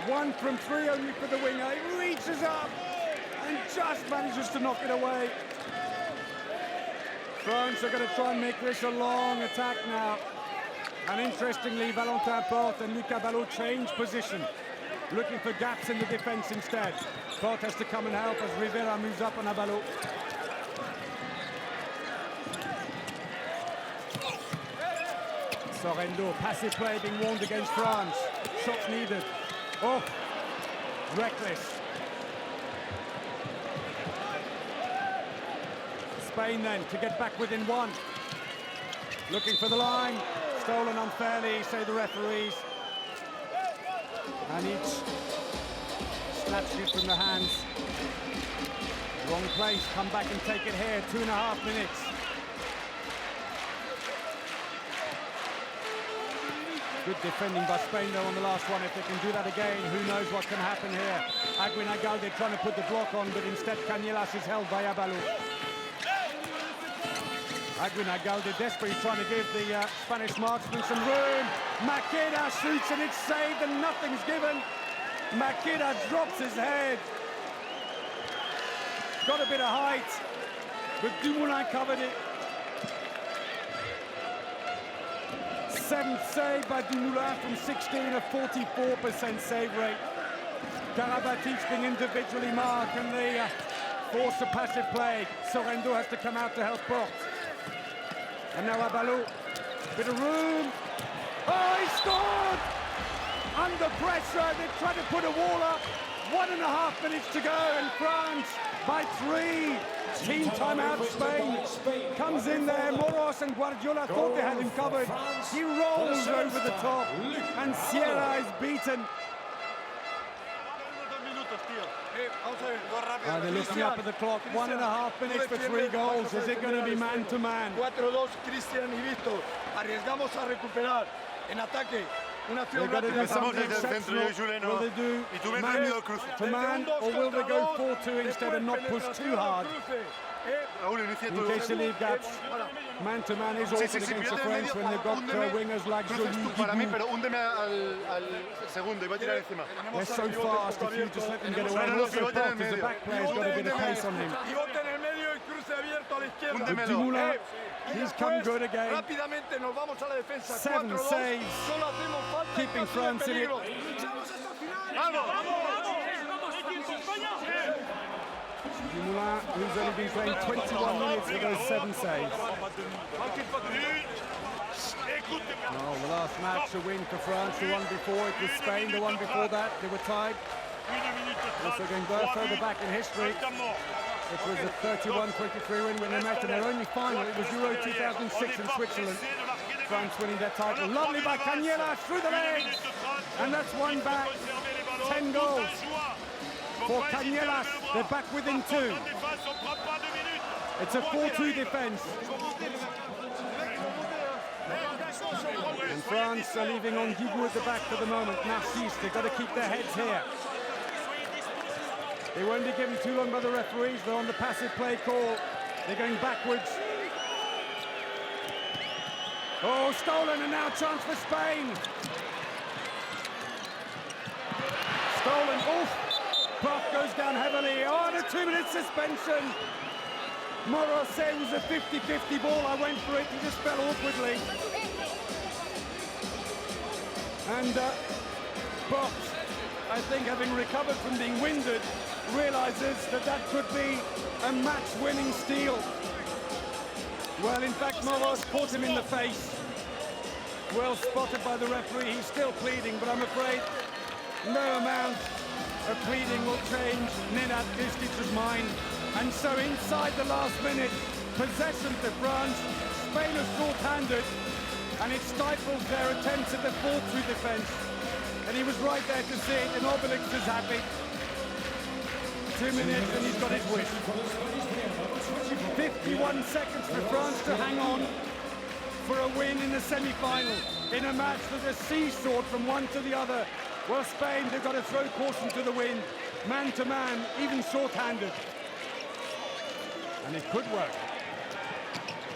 1 from 3 only for the winger. He reaches up and just manages to knock it away. France are going to try and make this a long attack now. And interestingly, Valentin Porte and Lucas Ballot change position, looking for gaps in the defense instead. Porte has to come and help as Rivera moves up on Ballot. Sorendo, passive play being warned against France. Shots needed. Oh, reckless. Spain then to get back within 1. Looking for the line. Stolen unfairly, say the referees. And each snatched it from the hands. Wrong place, come back and take it here. 2.5 minutes. Good defending by Spain though on the last one. If they can do that again, who knows what can happen here. Aguinagalde trying to put the block on, but instead Cañelas is held by Abalou. Aguinaldo desperately trying to give the Spanish marksman some room. Maqueda shoots and it's saved and nothing's given. Maqueda drops his head. Got a bit of height, but Dumoulin covered it. 7th save by Dumoulin from 16, a 44% save rate. Karabatic being individually marked and the force of passive play. Sorrento has to come out to help Porte. And now Abalo, bit of room. Oh, he scored! Under pressure, they tried to put a wall up. 1.5 minutes to go, and France by 3. Team timeout, Spain comes in there. Moros and Guardiola thought they had him covered. He rolls over the top, and Sierra is beaten. They're looking up at the clock. 1.5 minutes for 3 goals. Is it going to be man-to-man? 4-2, Cristian y Víctor. Arriesgamos a recuperar en ataque. Una acción They're going to do rápida. something exceptional. Will they do man-to-man, or will they go 4-2 instead and not push too hard? In case they leave gaps, man-to-man is awkward against the French when they've got wingers like Joly, Guigou. They're so fast, if you just let them get away. And also Porte, as the back player's got a bit of pace on him. With Dumoulin, he's come good again. 7 saves, keeping France in it. Dumoulin, who's only been playing 21 minutes for those 7 saves. Oh, the last match, a win for France. The one before it was Spain. The one before that, they were tied. Also going further back in history. It was a 31-23 win when they met in their only final. It was Euro 2006 in Switzerland. France winning their title. Lovely by Canella through the legs. And that's one back. 10 goals for Canellas. They're back within 2. It's a 4-2 defense. And France are leaving on Guigou at the back for the moment. Narcisse, they've got to keep their heads here. They won't be given too long by the referees. They're on the passive play call. They're going backwards. Oh, stolen, and now chance for Spain. Stolen, oof. Prof goes down heavily. Oh, and a 2-minute suspension. Moros said it was a 50-50 ball. I went for it, he just fell awkwardly. And Box, I think, having recovered from being winded, realizes that that could be a match-winning steal. Well, in fact, Moros caught him in the face. Well spotted by the referee. He's still pleading, but I'm afraid no amount of pleading will change Nenad Kristic's mind. And so inside the last minute, possession to France. Spain is short-handed, and it stifles their attempts at the 4-2 defense. And he was right there to see it, and Obelix is happy. 2 minutes and he's got his wish. 51 seconds for France to hang on for a win in the semi-final. In a match that is seesawed from one to the other. Well, Spain, they've got to throw caution to the wind. Man-to-man, even short-handed. And it could work.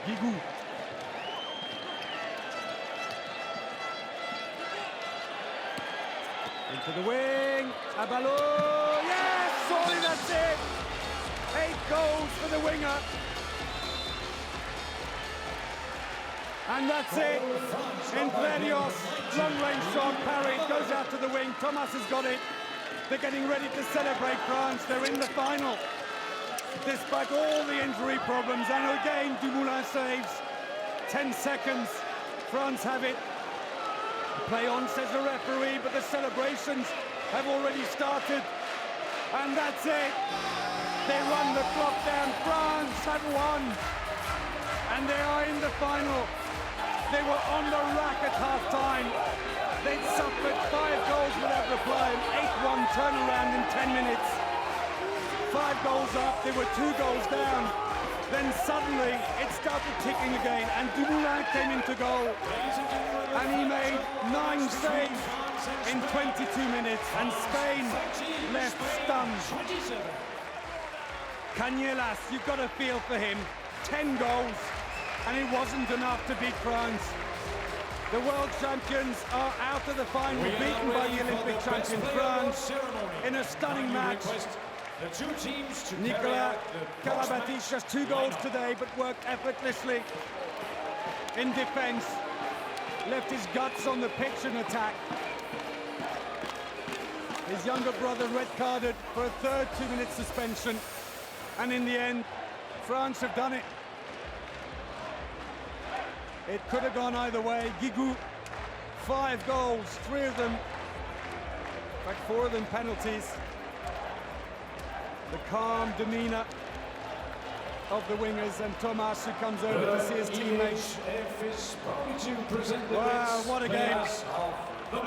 Guigou. Into the wing. Abalo. Yes! Sorry, that's it. 8 goals for the winger. And that's it. Enverios, long-range shot, parried, goes out to the wing. Thomas has got it. They're getting ready to celebrate France. They're in the final. Despite all the injury problems, and again Dumoulin saves. 10 seconds, France have it. Play on, says the referee, but the celebrations have already started. And that's it. They run the clock down. France have won. And they are in the final. They were on the rack at half-time. They'd suffered 5 goals without reply, an 8-1 turnaround in 10 minutes. 5 goals up, they were 2 goals down. Then suddenly it started ticking again, and Dumoulin came into goal. And he made 9 saves in 22 minutes, and Spain left stunned. Canellas, you've got to feel for him. 10 goals, and it wasn't enough to beat France. The world champions are out of the final, beaten by the Olympic champion France in a stunning match. Nicolas Karabatic just 2 goals today, but worked effortlessly in defense. Left his guts on the pitch in attack. His younger brother red-carded for a third 2-minute suspension. And in the end, France have done it. It could have gone either way. Guigou, 5 goals, 3 of them, in fact 4 of them penalties. The calm demeanour of the wingers, and Thomas, who comes over to see his teammates. Wow, what a game.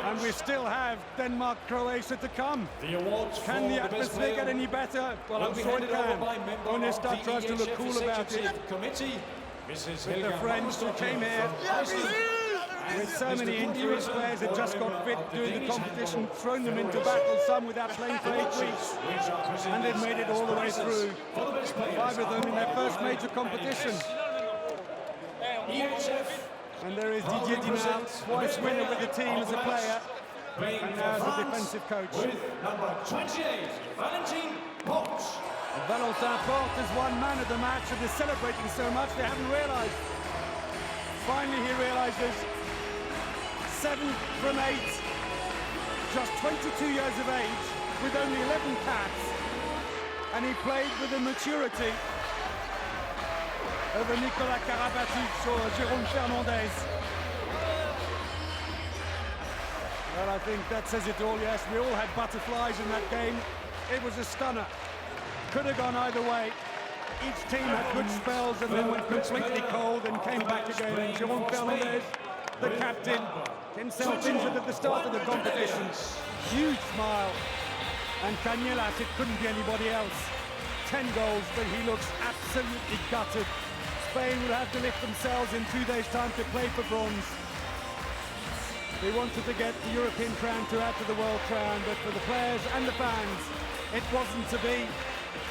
And we still have Denmark-Croatia to come. Can the atmosphere get any better? Well, I'm sure it can. Onesta tries to look cool about it. With the French who came here with so many injuries, players had just got fit during the competition, thrown them into battle, some without playing for 8 weeks, and they've made it all the way through. 5 of them in their first major competition. And there is Didier Dinard, twice winner with the team as a player, and now as a defensive coach. Number 28, Valentin Port. Valentin Port is one man of the match and is celebrating so much they haven't realised. Finally he realises 7 from 8, just 22 years of age, with only 11 caps, and he played with the maturity over Nicolas Karabatic or Jérôme Fernandez. Well, I think that says it all, yes. We all had butterflies in that game. It was a stunner. Could have gone either way. Each team had good spells and then went completely cold and came back again. And Jérôme Fernandez, the captain, himself injured at the start of the competition. Huge smile. And Canellas, it couldn't be anybody else. 10 goals, but he looks absolutely gutted. Spain will have to lift themselves in 2 days' time to play for bronze. They wanted to get the European crown to add to the world crown, but for the players and the fans, it wasn't to be.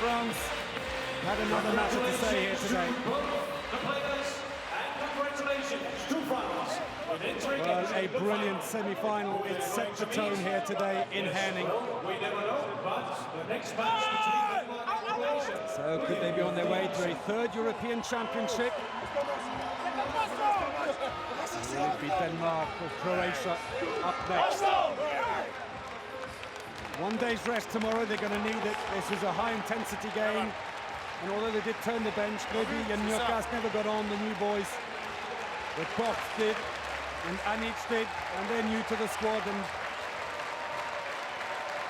France had another matter to say here today. Well, a brilliant semi-final. It set the tone here today in Herning. So could they be on their way to a 3rd European Championship? Will it be Denmark or Croatia up next? 1 day's rest tomorrow, they're going to need it. This is a high-intensity game. And although they did turn the bench, Gobi and Njokas never got on, the new boys. But Box did, and Anic did, and they're new to the squad, and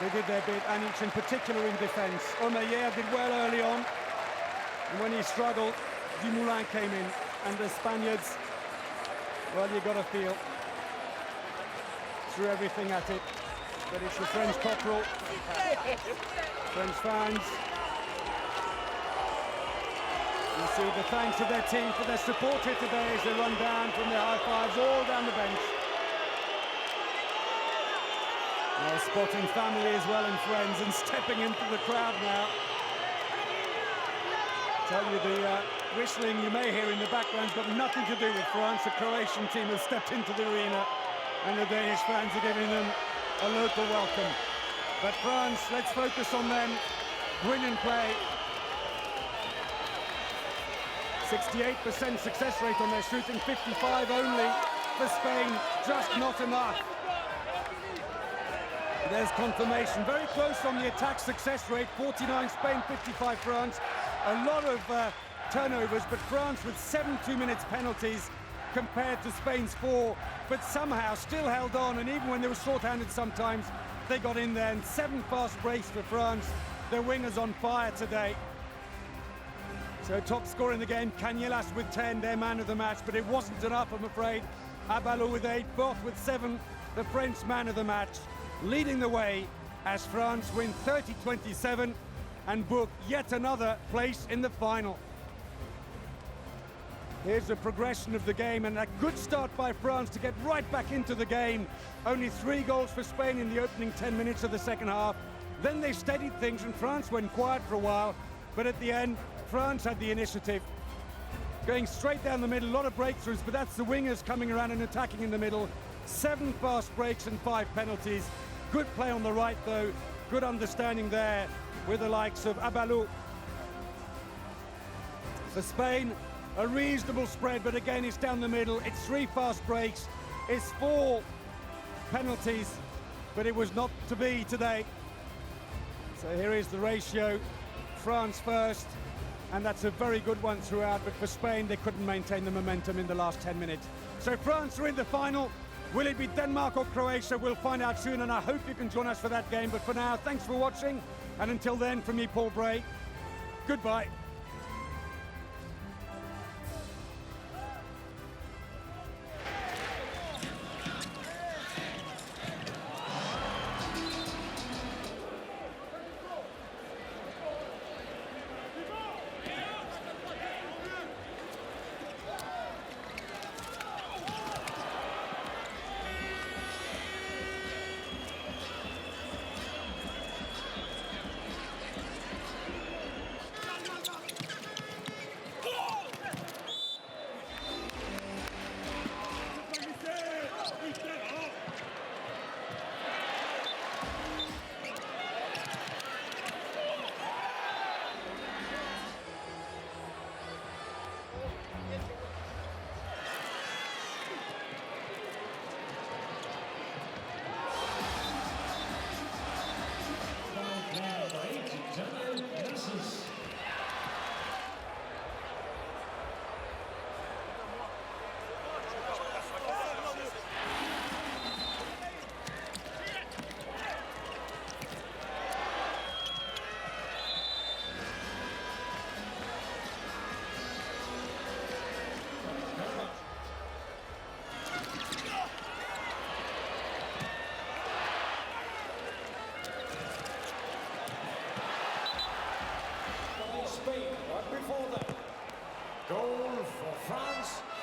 they did their bit. Anic in particular in defence. Omeyer did well early on, and when he struggled, Dumoulin came in, and the Spaniards, well, you got to feel, threw everything at it. But it's the French cockerel, French fans. You see the thanks to their team for their support here today as they run down from their high fives all down the bench. They're spotting family as well and friends and stepping into the crowd now. Tell you the whistling you may hear in the background's got nothing to do with France. The Croatian team has stepped into the arena and the Danish fans are giving them a local welcome. But France, let's focus on them. Brilliant play. 68% success rate on their shooting, 55 only for Spain, just not enough. There's confirmation, very close on the attack success rate, 49 Spain, 55 France. A lot of turnovers, but France with 7 2-minute penalties compared to Spain's 4, but somehow still held on, and even when they were short-handed sometimes, they got in there, and 7 fast breaks for France. Their wingers on fire today. So top scorer in the game, Canellas with 10, their man of the match, but it wasn't enough, I'm afraid. Abalo with 8, Both with 7, the French man of the match, leading the way as France win 30-27 and book yet another place in the final. Here's the progression of the game, and a good start by France to get right back into the game. Only 3 goals for Spain in the opening 10 minutes of the second half. Then they steadied things and France went quiet for a while, but at the end, France had the initiative. going straight down the middle, a lot of breakthroughs, but that's the wingers coming around and attacking in the middle. 7 fast breaks and 5 penalties. Good play on the right, though. Good understanding there with the likes of Abalou. For Spain, a reasonable spread, but again, it's down the middle. It's 3 fast breaks. It's 4 penalties, but it was not to be today. So here is the ratio. France first, and that's a very good one throughout, but for Spain, they couldn't maintain the momentum in the last 10 minutes. So France are in the final. Will it be Denmark or Croatia? We'll find out soon, and I hope you can join us for that game. But for now, thanks for watching, and until then, from me, Paul Bray, goodbye. Spain, but before that, goal for France.